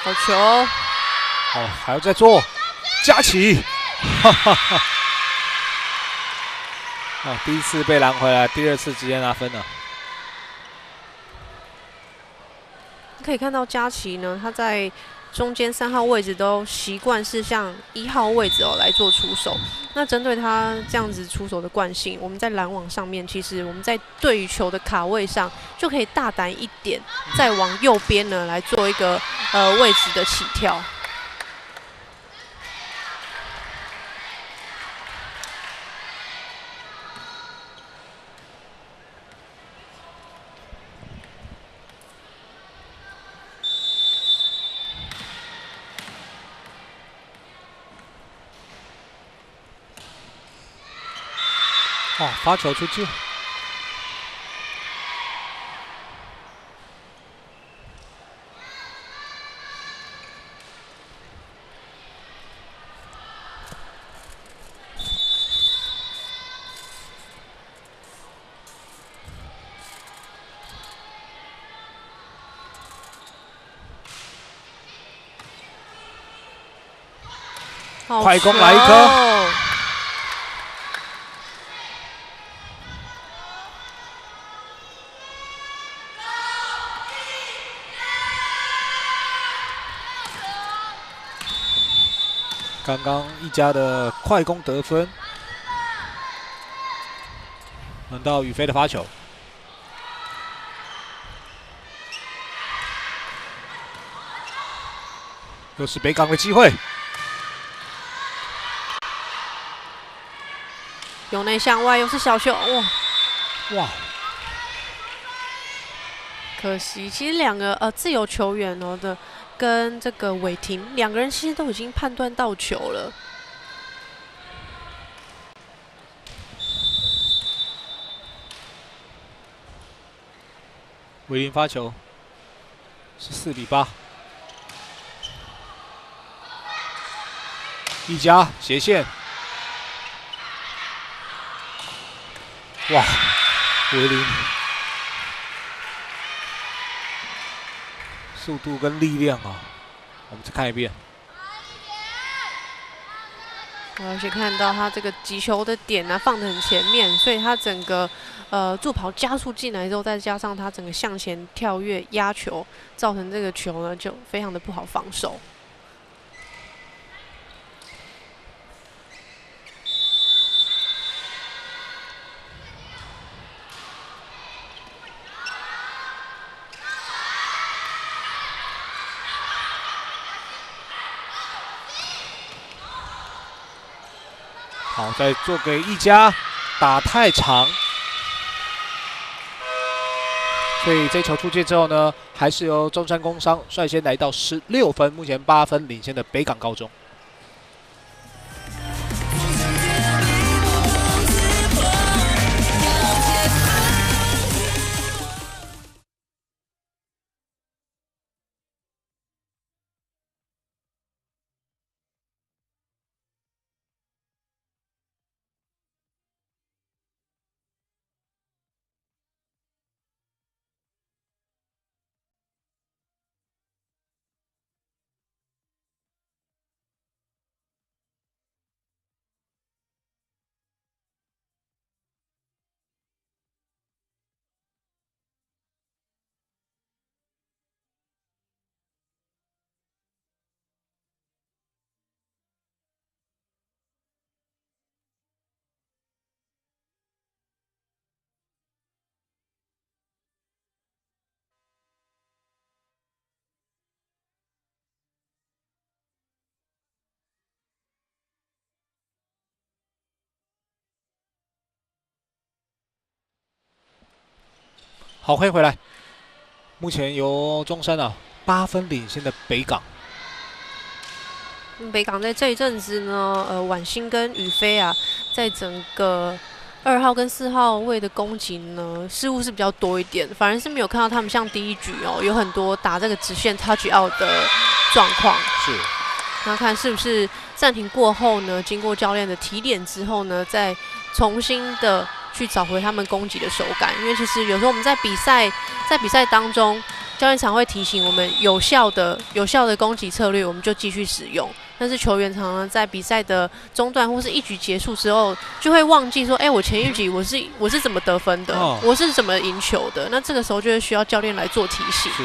好球！哦，还要再做，佳琪，哈哈哈。 啊，第1次被拦回来，第2次直接拿分了。可以看到佳琪呢，他在中间3号位置都习惯是向1号位置来做出手。那针对他这样子出手的惯性，我们在拦网上面，其实我们在对于球的卡位上就可以大胆一点，再往右边呢来做一个位置的起跳。 哦，发球出界。快攻来一颗！刚刚一家的快攻得分，轮到宇飞的发球，又是北港的机会。 由内向外，又是小球，哇哇！可惜，其实2个自由球员跟这个伟霆2个人其实都已经判断到球了。伟霆发球是4比8，一家斜线。 哇，维林速度跟力量啊！我们再看一遍。而且看到他这个击球的点呢、放得很前面，所以他整个助跑加速进来之后，再加上他整个向前跳跃压球，造成这个球呢就非常的不好防守。好，再做给一家，打太长，所以这球出界之后呢，还是由中山工商率先来到16分，目前8分领先的北港高中。好，欢迎回来。目前由中山8分领先的北港。北港在这一阵子呢，婉欣跟宇飞啊，在整个2号跟4号位的攻击呢，失误是比较多一点，反而是没有看到他们像第一局哦，有很多打这个直线 touch out 的状况。是。那看是不是暂停过后呢，经过教练的提点之后呢，再重新的去找回他们攻击的手感。因为其实有时候我们在比赛当中，教练常会提醒我们有效的攻击策略，我们就继续使用。但是球员常常在比赛的中段或是一局结束之后，就会忘记说，我前一局我是怎么得分的，我是怎么赢球的。那这个时候就会需要教练来做提醒。是。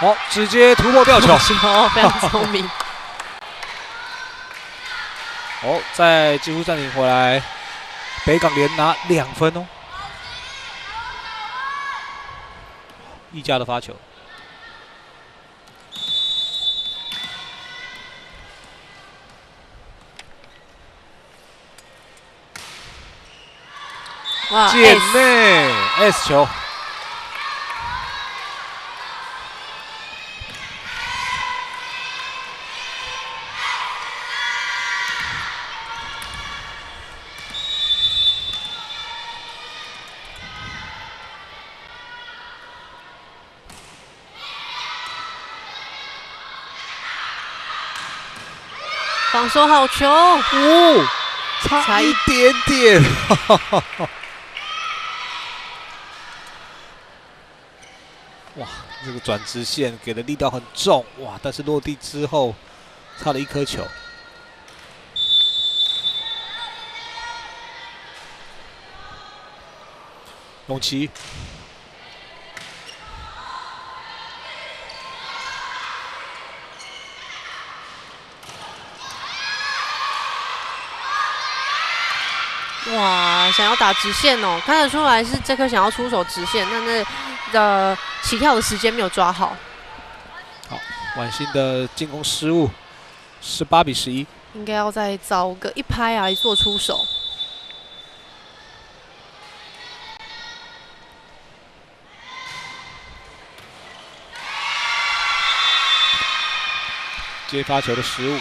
好，直接突破吊球，非常聪明。哦，在几乎暂停回来，北港连拿2分哦。一家的发球，哇，界内 S 球。防守好球，差一点点。哇，这个转直线给的力道很重，哇！但是落地之后差了1颗球。永琪。哇，想要打直线哦，看得出来是这颗想要出手直线，但是起跳的时间没有抓好。好，婉欣的进攻失误，18比11，应该要再找个一拍啊来做出手。接发球的失误。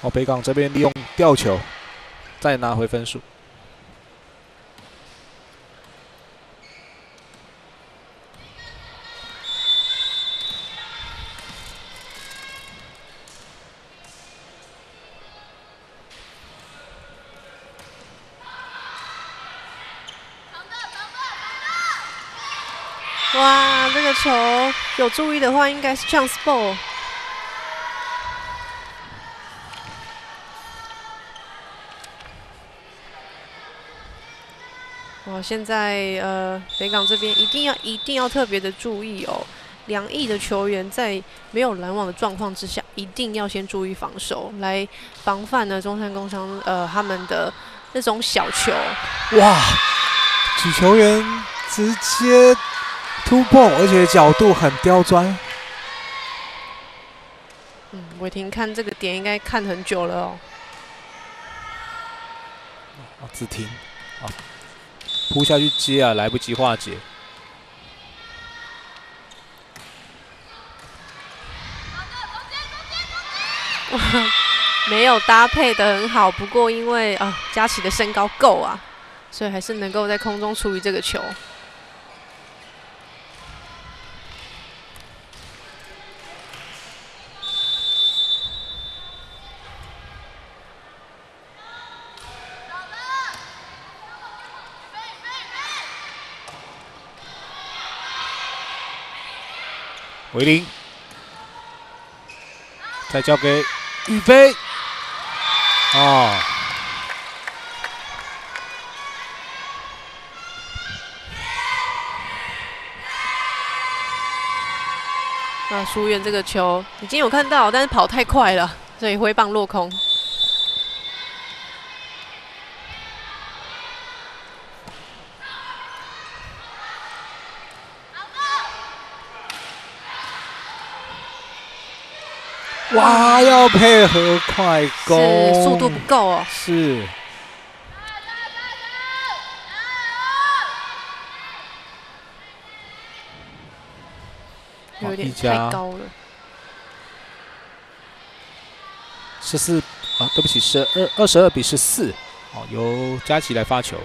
哦，北港这边利用吊球，再拿回分数。哇，这个球有注意的话，应该是 chance ball。哇，现在北港这边一定要特别的注意哦。2翼的球员在没有拦网的状况之下，一定要先注意防守，来防范呢中山工商他们的那种小球。哇，举球员直接突破，而且角度很刁钻。伟霆看这个点应该看很久了哦。子婷啊，扑下去接啊，来不及化解。哇，没有搭配的很好，不过因为佳琪的身高够啊，所以还是能够在空中处理这个球。维林，再交给宇飞。哦，苏远这个球已经有看到，但是跑太快了，所以挥棒落空。哇，要配合快攻，是速度不够哦。是。有点太高了。14啊，对不起，22比14。哦，由佳琪来发球。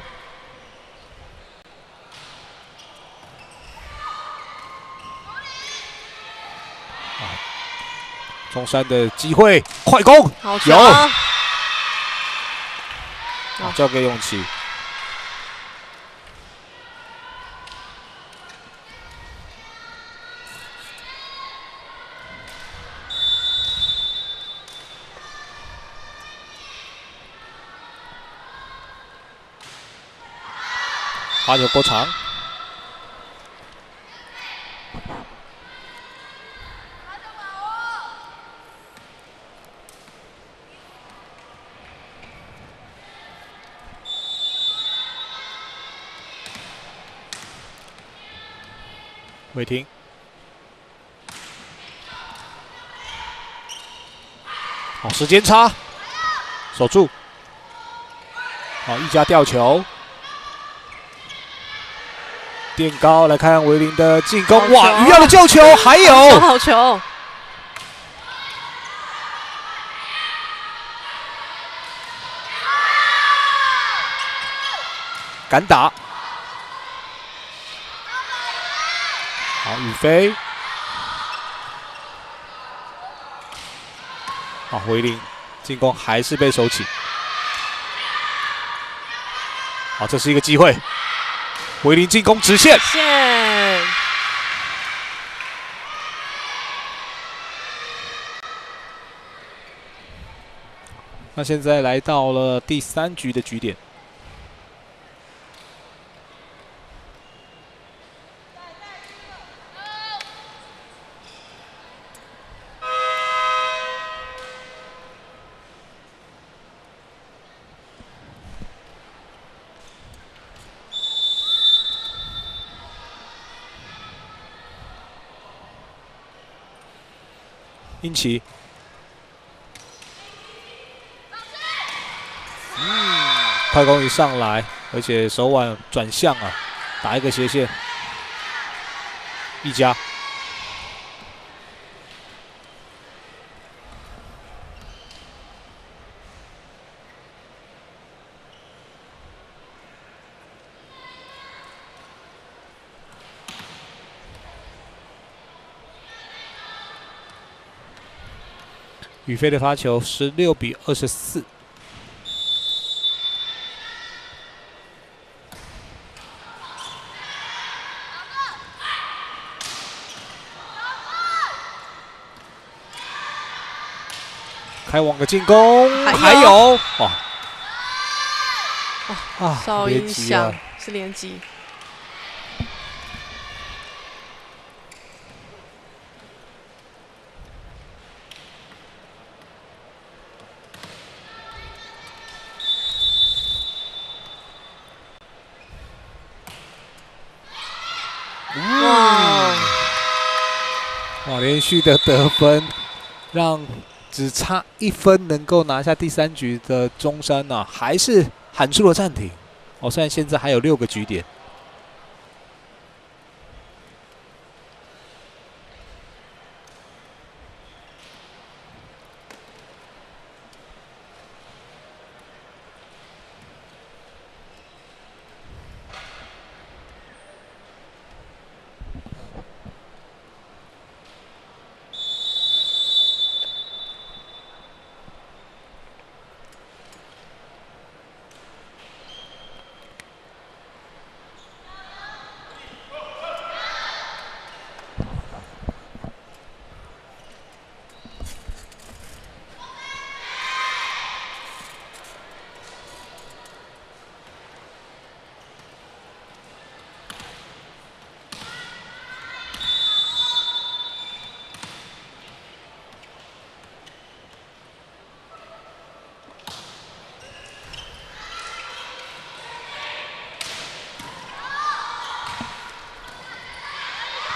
中山的机会，快攻，有，好，交给永琪。发球过长。伟霆，好，时间差，守住，好，一家吊球，垫高来看维林的进攻，哇，余耀的救球，还有好球，敢打。好，宇飞，好，回林进攻还是被收起。好，这是一个机会，回林进攻直线。那现在来到了第3局的局点。英奇，快攻一上来，而且手腕转向啊，打一个斜线，一家。宇飞的发球16-24。开网的进攻，还有受影响是连击。哇！连续的得分，让只差1分能够拿下第3局的中山啊，还是喊出了暂停。虽然现在还有6个局点。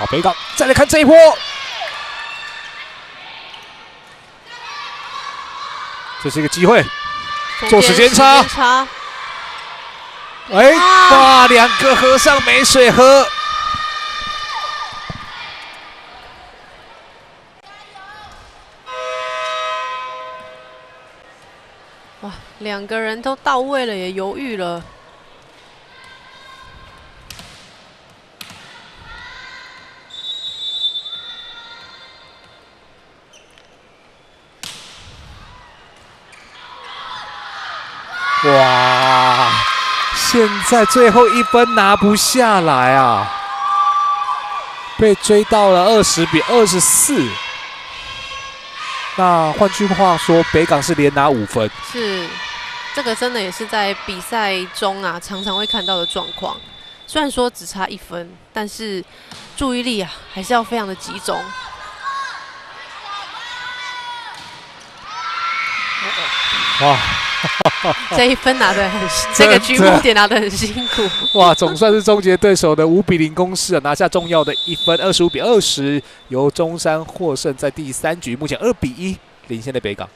好，北港再来看这一波，这是一个机会，做时间差。哇，2个和尚没水喝。哇，2个人都到位了，也犹豫了。哇！现在最后1分拿不下来啊，被追到了20-24。那换句话说，北港是连拿5分。是，这个真的也是在比赛中啊常常会看到的状况。虽然说只差1分，但是注意力啊还是要非常的集中。哇！这1分拿得很，这个局部点拿得很辛苦。哇，总算是终结对手的5-0攻势啊，拿下重要的1分，25-20，由中山获胜，在第3局目前2-1领先的北港。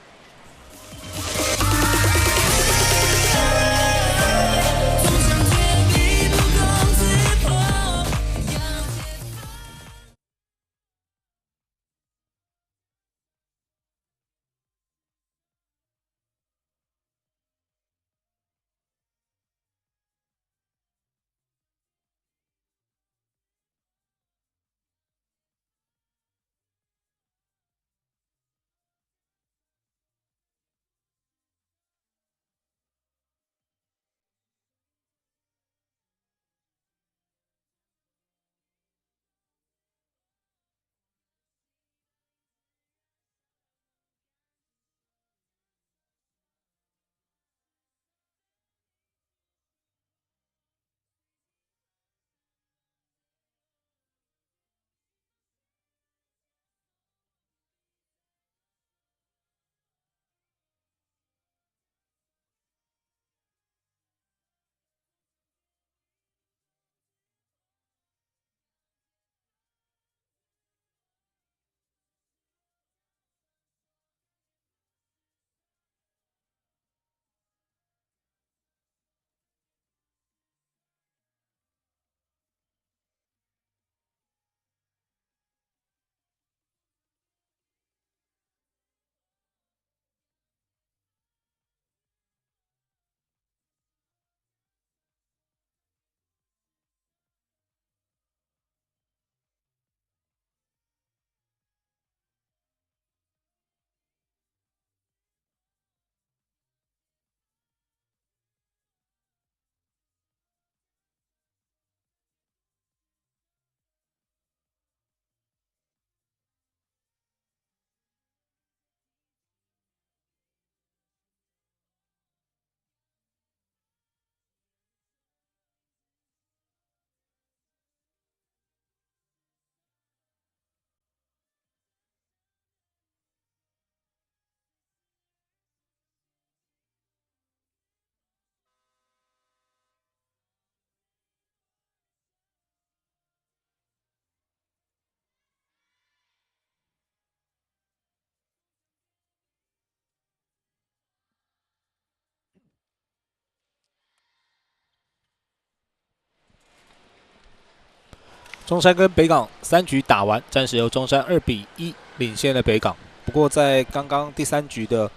中山跟北港3局打完，暂时由中山2比1领先了北港。不过在刚刚第3局的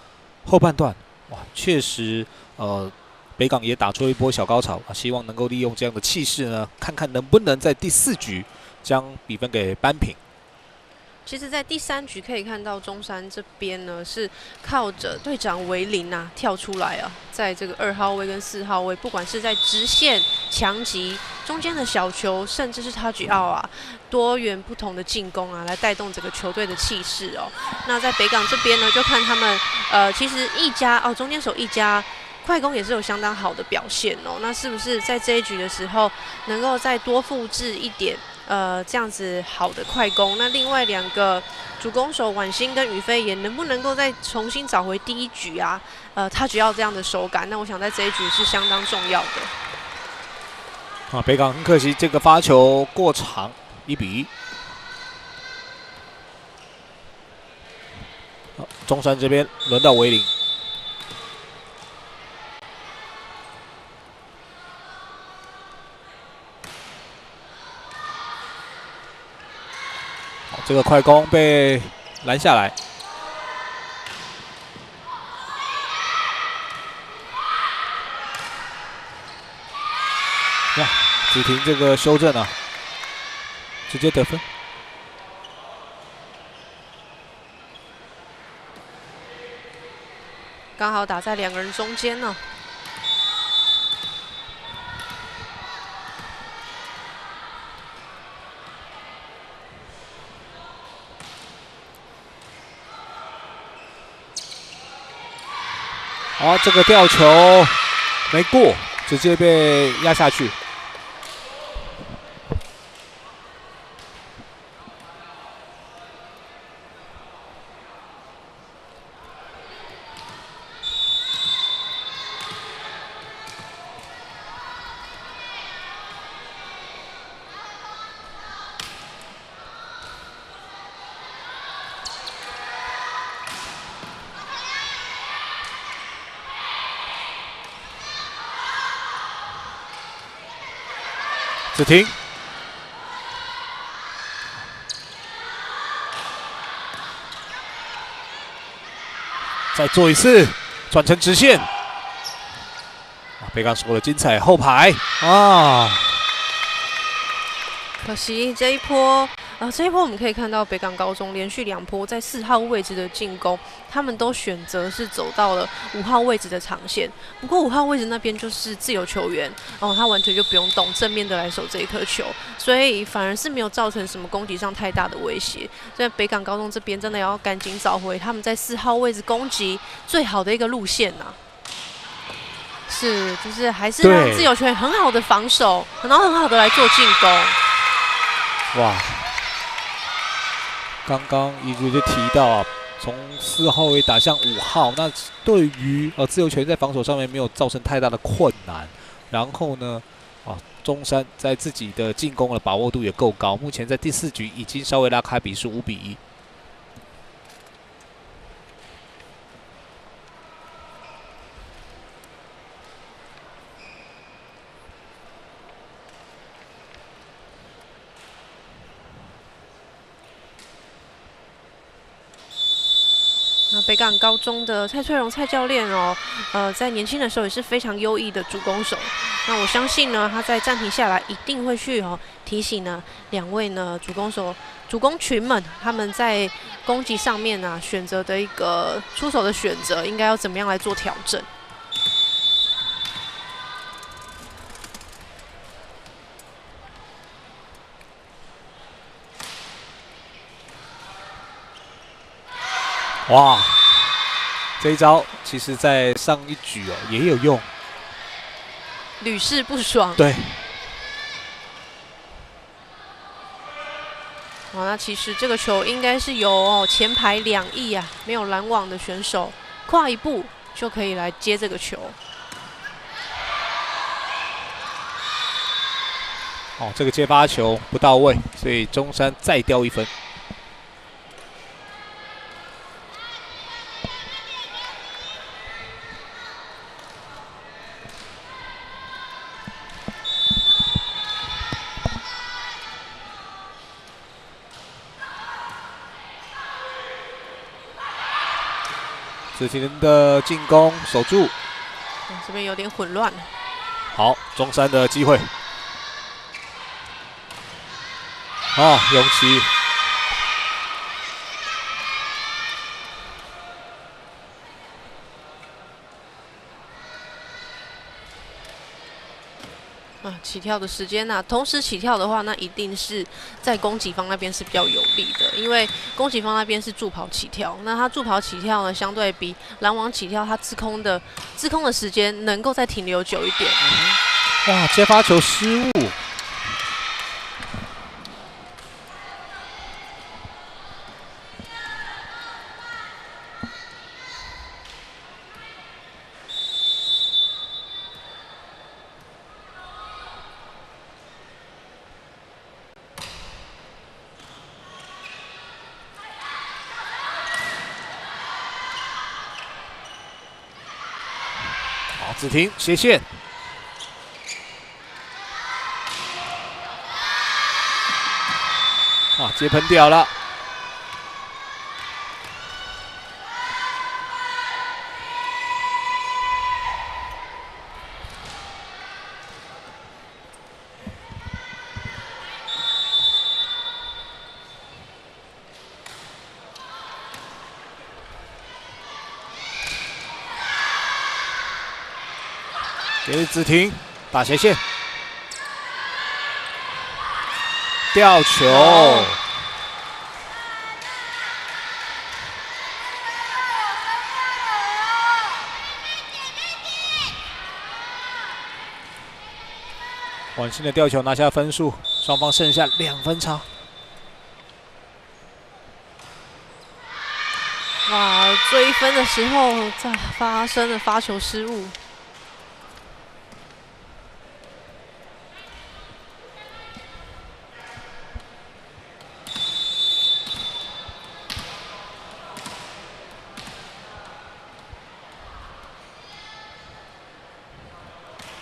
后半段，哇，确实北港也打出一波小高潮啊，希望能够利用这样的气势呢，看看能不能在第4局将比分给扳平。其实，在第3局可以看到中山这边呢是靠着队长维林啊跳出来啊，在这个2号位跟4号位，不管是在直线、强击、中间的小球，甚至是touch out啊，多元不同的进攻啊，来带动整个球队的气势哦。那在北港这边呢，就看他们其实一家中间手一家。快攻也是有相当好的表现哦，那是不是在这一局的时候能够再多复制一点这样子好的快攻？那另外2个主攻手婉欣跟宇飞也能不能够再重新找回第1局啊？他只要这样的手感，那我想在这一局是相当重要的。北港很可惜，这个发球过长，1比1。中山这边轮到维林。这个快攻被拦下来，哇！子婷这个修正啊，直接得分。刚好打在2个人中间呢。好，这个吊球没过，直接被压下去。子婷，再做一次，转成直线。北港说的精彩后排啊，可惜这一波我们可以看到北港高中连续2波在4号位置的进攻，他们都选择是走到了5号位置的长线。不过5号位置那边就是自由球员他完全就不用动，正面的来守这一颗球，所以反而是没有造成什么攻击上太大的威胁。所以北港高中这边真的要赶紧找回他们在4号位置攻击最好的一个路线呐。是，就是还是让自由球员很好的防守，然后很好的来做进攻。哇！刚刚一如就提到啊，从4号位打向5号，那对于自由球员在防守上面没有造成太大的困难。然后呢，中山在自己的进攻的把握度也够高，目前在第4局已经稍微拉开比数5比1。那北港高中的蔡翠荣蔡教练在年轻的时候也是非常优异的主攻手。那我相信呢，他在暂停下来一定会去提醒呢2位呢主攻群们，他们在攻击上面啊选择的一个出手的选择，应该要怎么样来做调整。哇，这一招其实在上一局也有用，屡试不爽。对。那其实这个球应该是由前排2翼啊没有拦网的选手跨一步就可以来接这个球。这个接发球不到位，所以中山再掉1分。子婷的进攻守住，这边有点混乱。好，中山的机会。哦，永琪。起跳的时间呐，同时起跳的话，那一定是在攻击方那边是比较有利的，因为攻击方那边是助跑起跳，那他助跑起跳呢，相对比拦网起跳，他滞空的时间能够再停留久一点。哇，接发球失误。子婷斜线，接喷掉了。给子婷打斜线，吊球。婉欣的吊球拿下分数，双方剩下2分差。哇，追分的时候再发生了发球失误。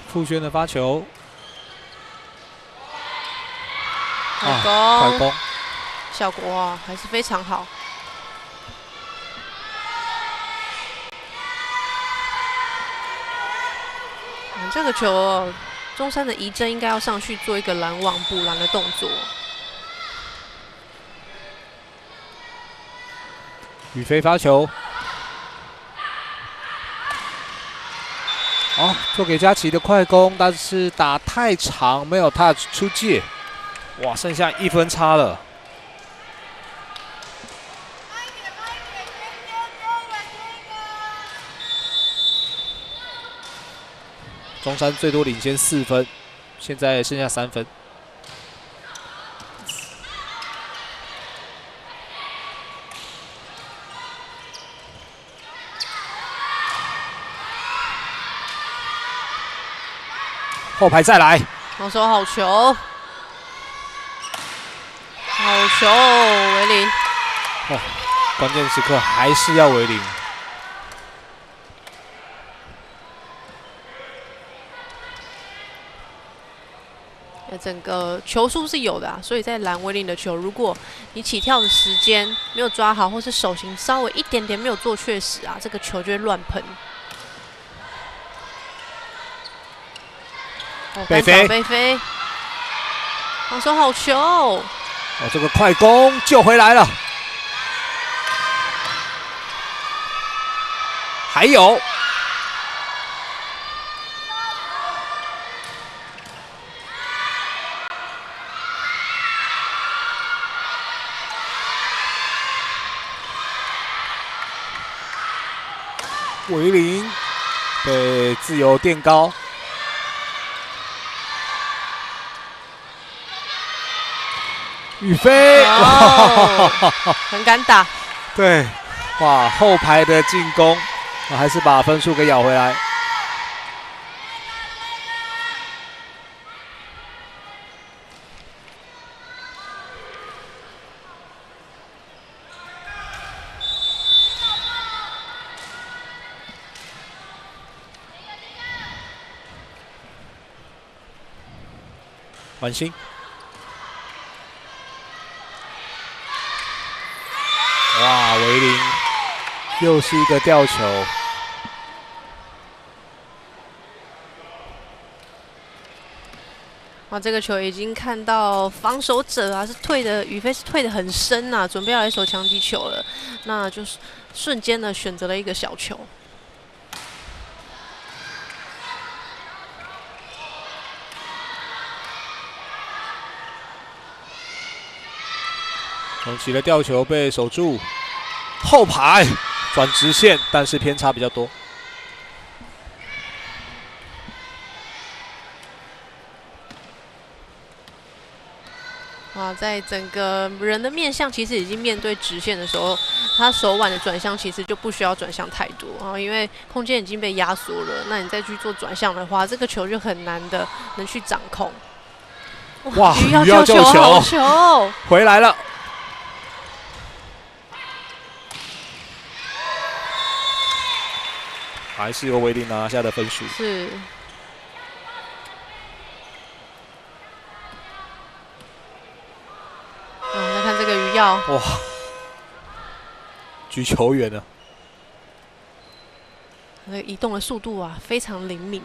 傅轩的发球，快攻，效果还是非常好。这个球，中山的怡珍应该要上去做一个拦网补拦的动作。宇飞发球。做给佳琪的快攻，但是打太长，没有 touch 出界。哇，剩下1分差了。中山最多领先4分，现在剩下3分。后排再来，防守好球，好球，维林。关键时刻还是要维林。整个球速是有的啊，所以在拦维林的球，如果你起跳的时间没有抓好，或是手型稍微一点点没有做确实啊，这个球就会乱喷。北飞，北飞，防守好球！这个快攻救回来了，还有。维林被自由垫高，宇飞，很敢打。对，哇，后排的进攻，还是把分数给咬回来。婉欣，哇，维林又是一个吊球。哇，这个球已经看到防守者啊是退的，宇飞是退的很深呐、准备要来守强击球了，那就是瞬间呢选择了一个小球。红旗的吊球被守住，后排转直线，但是偏差比较多。哇，在整个人的面向其实已经面对直线的时候，他手腕的转向其实就不需要转向太多啊，因为空间已经被压缩了。那你再去做转向的话，这个球就很难的能去掌控。哇，鱼要救救球，好球球回来了。还是由维林拿下的分数。是。再看这个鱼药，哇，举球员呢？那移动的速度啊，非常灵敏。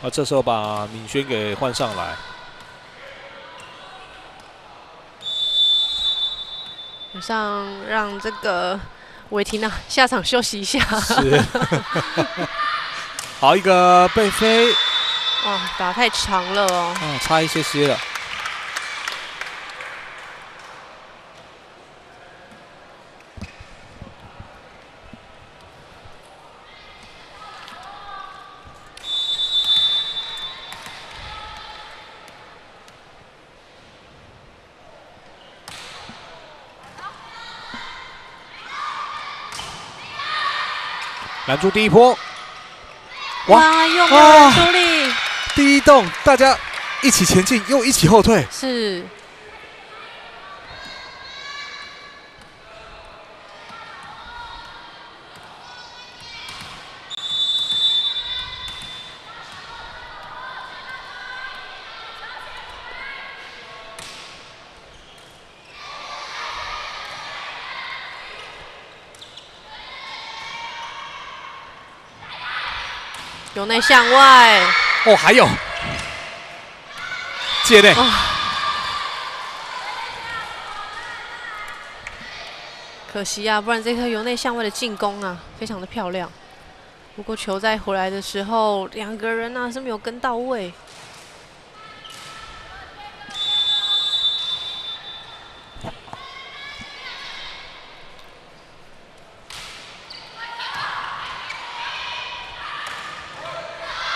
啊，这时候把敏轩给换上来。马上让这个韦廷娜下场休息一下。是。好一个背飞。哇，打太长了哦。差一些了。拦住第一波，哇，又没有人出力。第一洞，大家一起前进，又一起后退。是。由内向外。哦，还有界内。可惜啊，不然这颗由内向外的进攻啊，非常的漂亮。不过球再回来的时候，两个人啊是没有跟到位。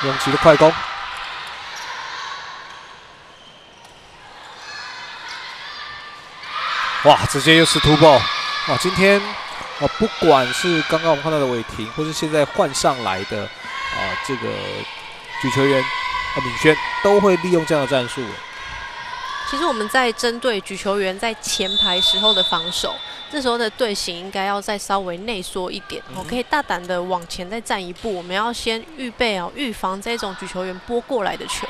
永琪的快攻，哇！直接又是突破，哇！今天不管是刚刚我们看到的韦霆，或是现在换上来的这个举球员敏轩，都会利用这样的战术。其实我们在针对举球员在前排时候的防守，这时候的队形应该要再稍微内缩一点，可以大胆的往前再站一步。我们要先预备预防这种举球员拨过来的球。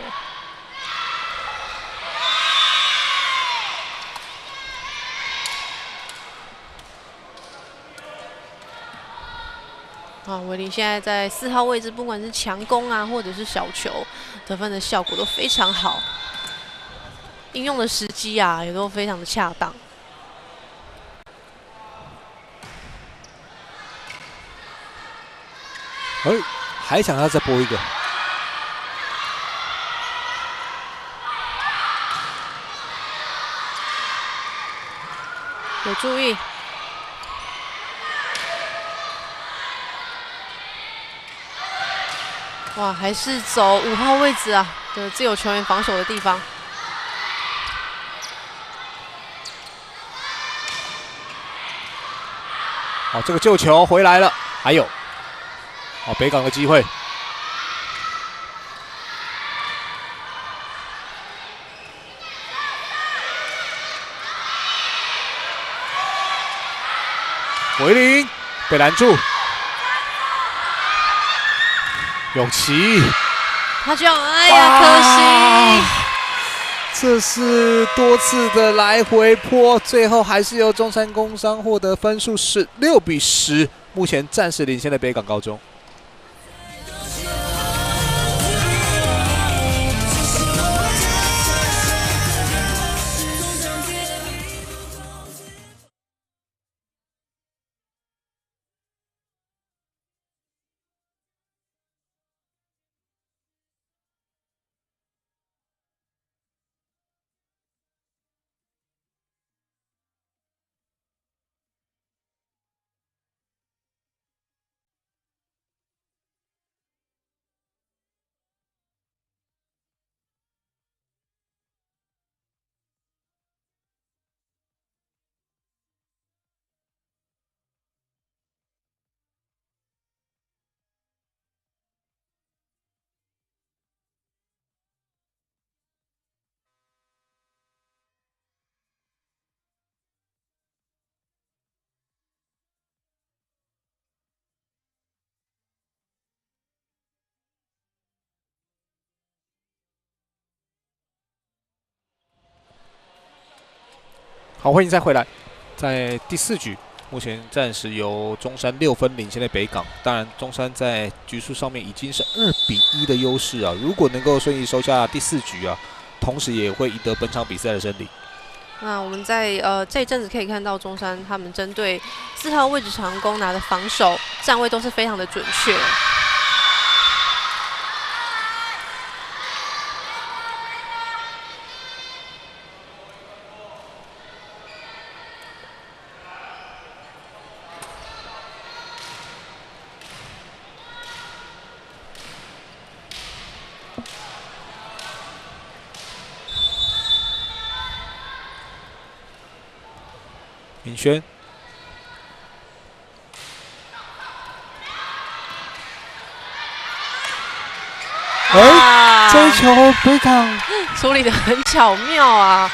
韦林现在在4号位置，不管是强攻啊，或者是小球，得分的效果都非常好。应用的时机啊，也都非常的恰当。还想要再拨一个，有注意。哇，还是走5号位置啊的自由球员防守的地方。好，这个救球回来了，还有，北港的机会。韦林被拦住，永琪，他就哎呀，可惜，这是多次的来回波，最后还是由中山工商获得分数16-10，目前暂时领先的北港高中。好，欢迎再回来。在第4局，目前暂时由中山6分领先的北港。当然，中山在局数上面已经是2-1的优势啊。如果能够顺利收下第4局啊，同时也会赢得本场比赛的胜利。那我们在这一阵子可以看到，中山他们针对4号位置长攻拿的防守站位都是非常的准确。敏轩，这一球北港处理的很巧妙啊！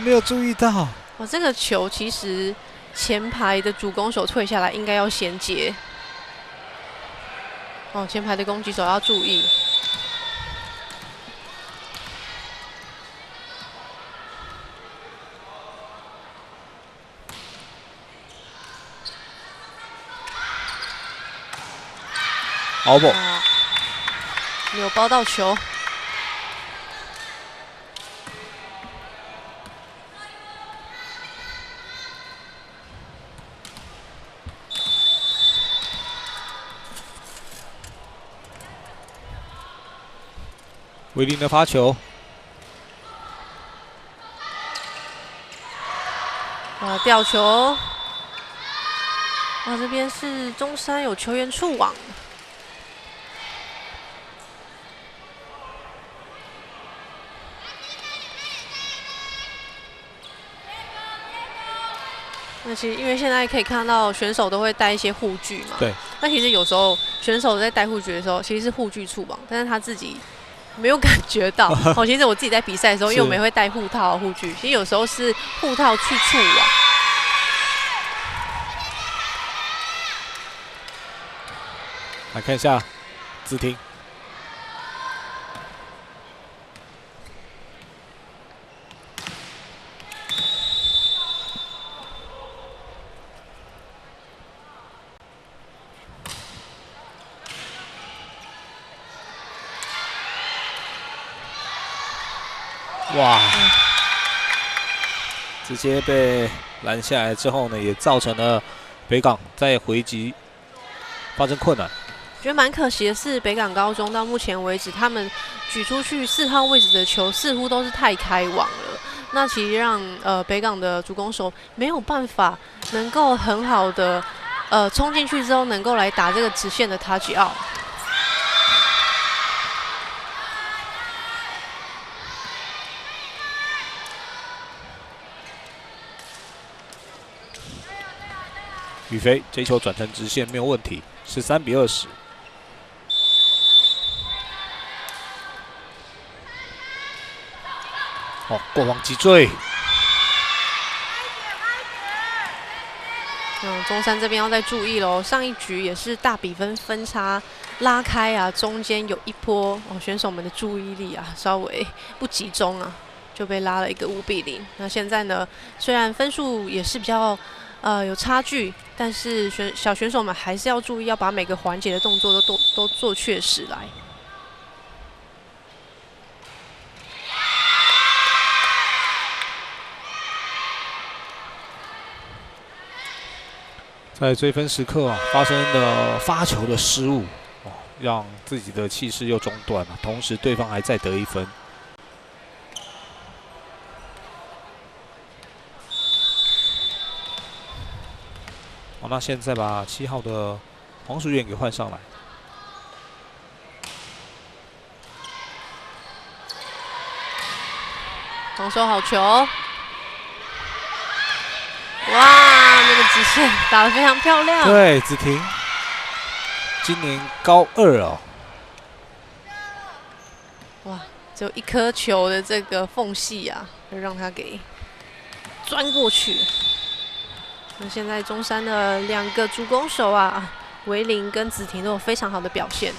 没有注意到。这个球其实前排的主攻手退下来应该要先接。前排的攻击手要注意。好不，没有包到球。威林的发球，吊球，这边是中山有球员触网。那其实因为现在可以看到选手都会带一些护具嘛，对。那其实有时候选手在带护具的时候，其实是护具触网，但是他自己没有感觉到。其实我自己在比赛的时候，因为我们也会带护套、护具，其实有时候是护套去触网。来看一下姿听。哇！直接被拦下来之后呢，也造成了北港在回击发生困难。觉得蛮可惜的是，北港高中到目前为止，他们举出去4号位置的球似乎都是太开网了。那其实让北港的主攻手没有办法能够很好的冲进去之后，能够来打这个直线的 touch out。宇飞这一球转成直线没有问题，13-20。过往击坠。中山这边要再注意喽，上一局也是大比分分差拉开啊，中间有一波选手们的注意力啊稍微不集中啊。就被拉了一个5-0。那现在呢，虽然分数也是比较有差距，但是小选手们还是要注意，要把每个环节的动作都做确实来。在追分时刻发生了发球的失误，让自己的气势又中断了，同时对方还再得1分。那现在把7号的黄淑媛给换上来。防守好球！哇，那个直线打得非常漂亮。对，子婷今年高2哦。哇，只有1颗球的这个缝隙啊，就让他给钻过去。那现在中山的2个主攻手啊，维林跟子婷都有非常好的表现。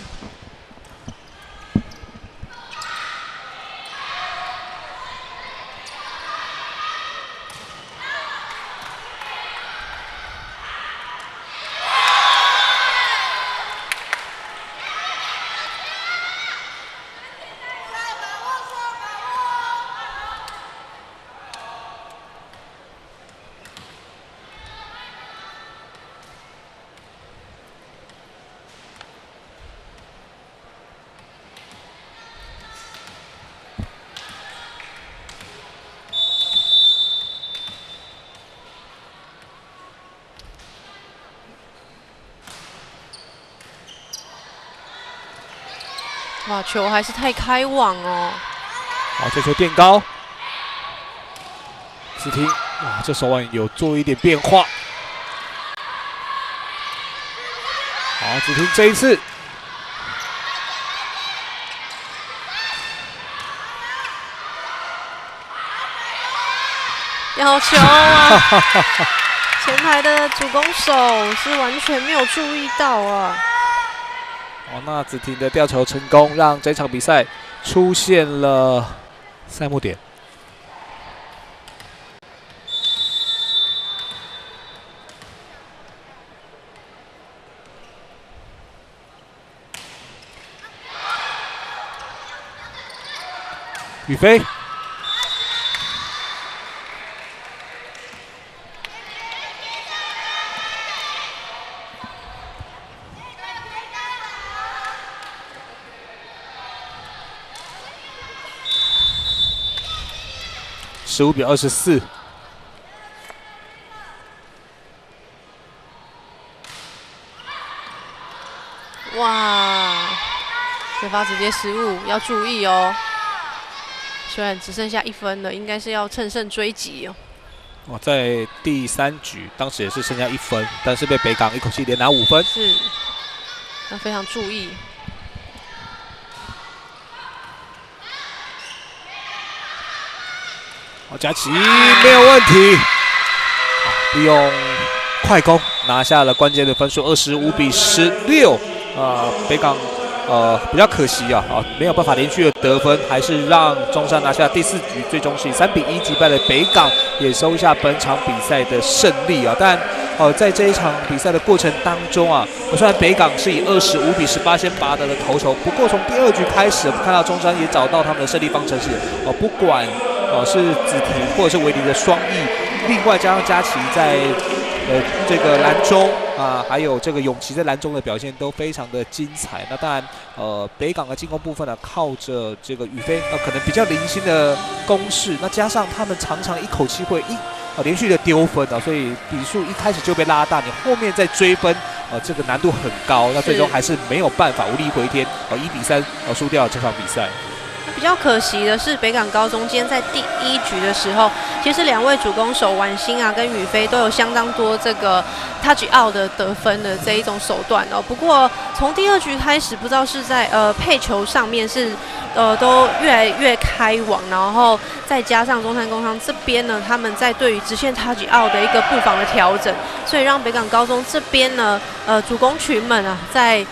哇，球还是太开网哦！好，这球垫高，子婷哇，这手腕有做一点变化。好，子婷这一次，要球啊！前排的主攻手是完全没有注意到啊。那子婷的吊球成功，让这场比赛出现了赛末点。雨飞。15比24。哇！对方直接失误，要注意哦。虽然只剩下1分了，应该是要乘胜追击哦。在第3局，当时也是剩下1分，但是被北港一口气连拿5分。是，要非常注意。佳琪没有问题，利用快攻拿下了关键的分数，25比16。北港比较可惜没有办法连续的得分，还是让中山拿下第4局，最终是以3比1击败了北港，也收下本场比赛的胜利但在这一场比赛的过程当中虽然北港是以25比18先拔得了头筹，不过从第2局开始，我们看到中山也找到他们的胜利方程式不管是子婷或者是维尼的双翼，另外加上佳琪在这个篮中还有这个永琪在篮中的表现都非常的精彩。那当然北港的进攻部分靠着这个宇飞可能比较零星的攻势，那加上他们常常一口气会连续的丢分所以比数一开始就被拉大，你后面再追分这个难度很高，那最终还是没有办法无力回天1比3输掉了这场比赛。比较可惜的是，北港高中今天在第1局的时候，其实2位主攻手婉欣跟宇飞都有相当多这个 touch out 的得分的这一种手段不过从第2局开始，不知道是在配球上面是都越来越开网，然后再加上中山工商这边呢，他们在对于直线 touch out 的一个布防的调整，所以让北港高中这边呢主攻群们在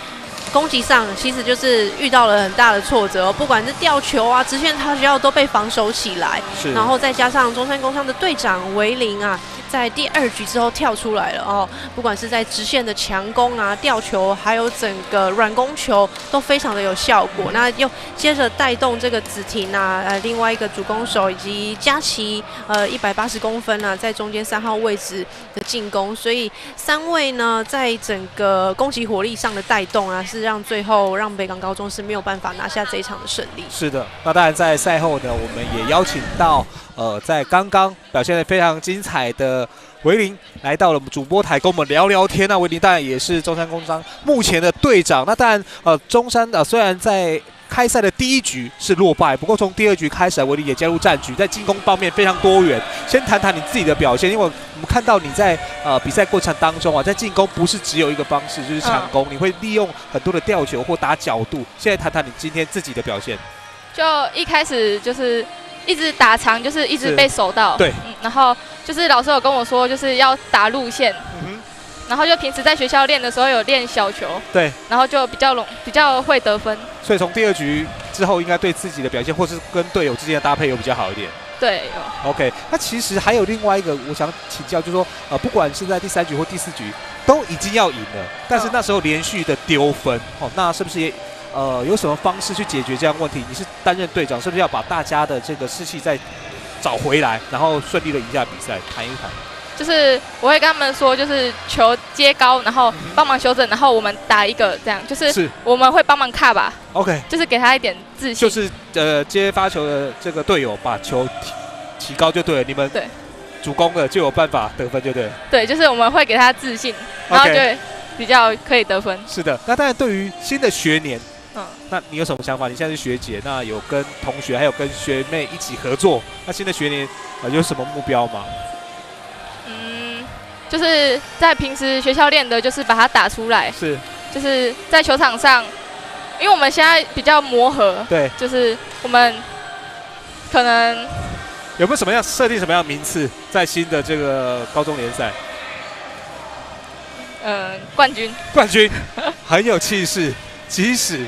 攻击上其实就是遇到了很大的挫折，不管是吊球啊、直线套球都被防守起来，然后再加上中山工商的队长维林啊，在第2局之后跳出来了哦，不管是在直线的强攻啊、吊球，还有整个软攻球都非常的有效果。那又接着带动这个子婷啊，另外一个主攻手以及佳琪，180公分啊，在中间3号位置的进攻，所以3位呢，在整个攻击火力上的带动啊，是让最后让北港高中是没有办法拿下这一场的胜利。是的，那当然在赛后呢，我们也邀请到在刚刚表现得非常精彩的维林来到了我们主播台，跟我们聊聊天。那维林当然也是中山工商目前的队长。那当然中山虽然在开赛的第1局是落败，不过从第2局开始，维林也加入战局，在进攻方面非常多元。先谈谈你自己的表现，因为我们看到你在比赛过程当中啊，在进攻不是只有一个方式，就是强攻，你会利用很多的吊球或打角度。现在谈谈你今天自己的表现。就一开始就是一直打长，就是一直被守到，对，然后就是老师有跟我说，就是要打路线，然后就平时在学校练的时候有练小球，对，然后就比较会得分。所以从第2局之后，应该对自己的表现或是跟队友之间的搭配有比较好一点。对，OK。那其实还有另外一个，我想请教，就是说，不管是在第3局或第4局，都已经要赢了，但是那时候连续的丢分，那是不是也有什么方式去解决这样问题？你是担任队长，是不是要把大家的这个士气再找回来，然后顺利的赢下比赛？谈一谈。就是我会跟他们说，就是球接高，然后帮忙修正，然后我们打一个这样，就是我们会帮忙卡吧。OK， 就是给他一点自信。就是接发球的这个队友把球提高就对了，你们对主攻的就有办法得分就对了。对，就是我们会给他自信，然后就会比较可以得分。是的，那当然对于新的学年，那你有什么想法？你现在是学姐，那有跟同学还有跟学妹一起合作，那新的学年有什么目标吗？就是在平时学校练的，就是把它打出来。是，就是在球场上，因为我们现在比较磨合，对，就是我们可能有没有什么样设定什么样的名次在新的这个高中联赛？冠军，很有气势。即使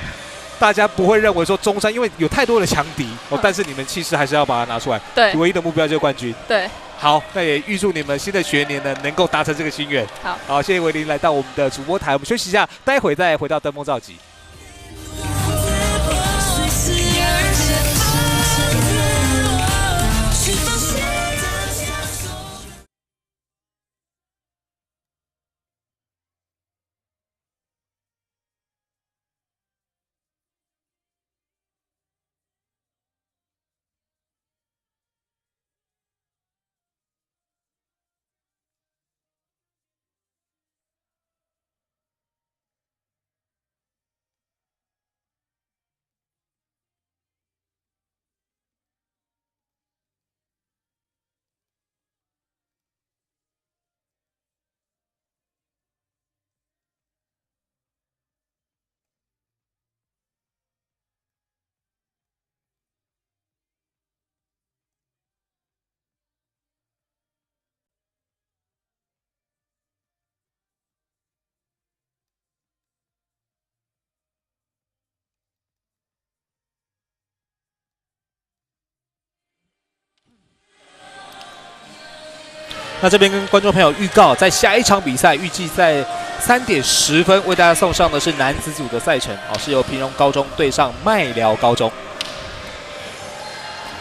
大家不会认为说中山，因为有太多的强敌但是你们气势还是要把它拿出来。对，唯一的目标就是冠军。对。好，那也预祝你们新的学年呢能够达成这个心愿。好，谢谢维林来到我们的主播台，我们休息一下，待会再回到登峰造极。那这边跟观众朋友预告，在下一场比赛，预计在3点10分为大家送上的是男子组的赛程，是由平荣高中对上麦寮高中。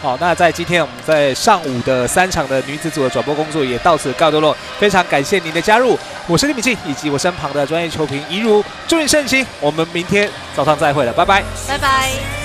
好，那在今天我们在上午的3场的女子组的转播工作也到此告段落，非常感谢您的加入，我是李敏庆，以及我身旁的专业球评怡如，祝你盛行，我们明天早上再会了，拜拜，拜拜。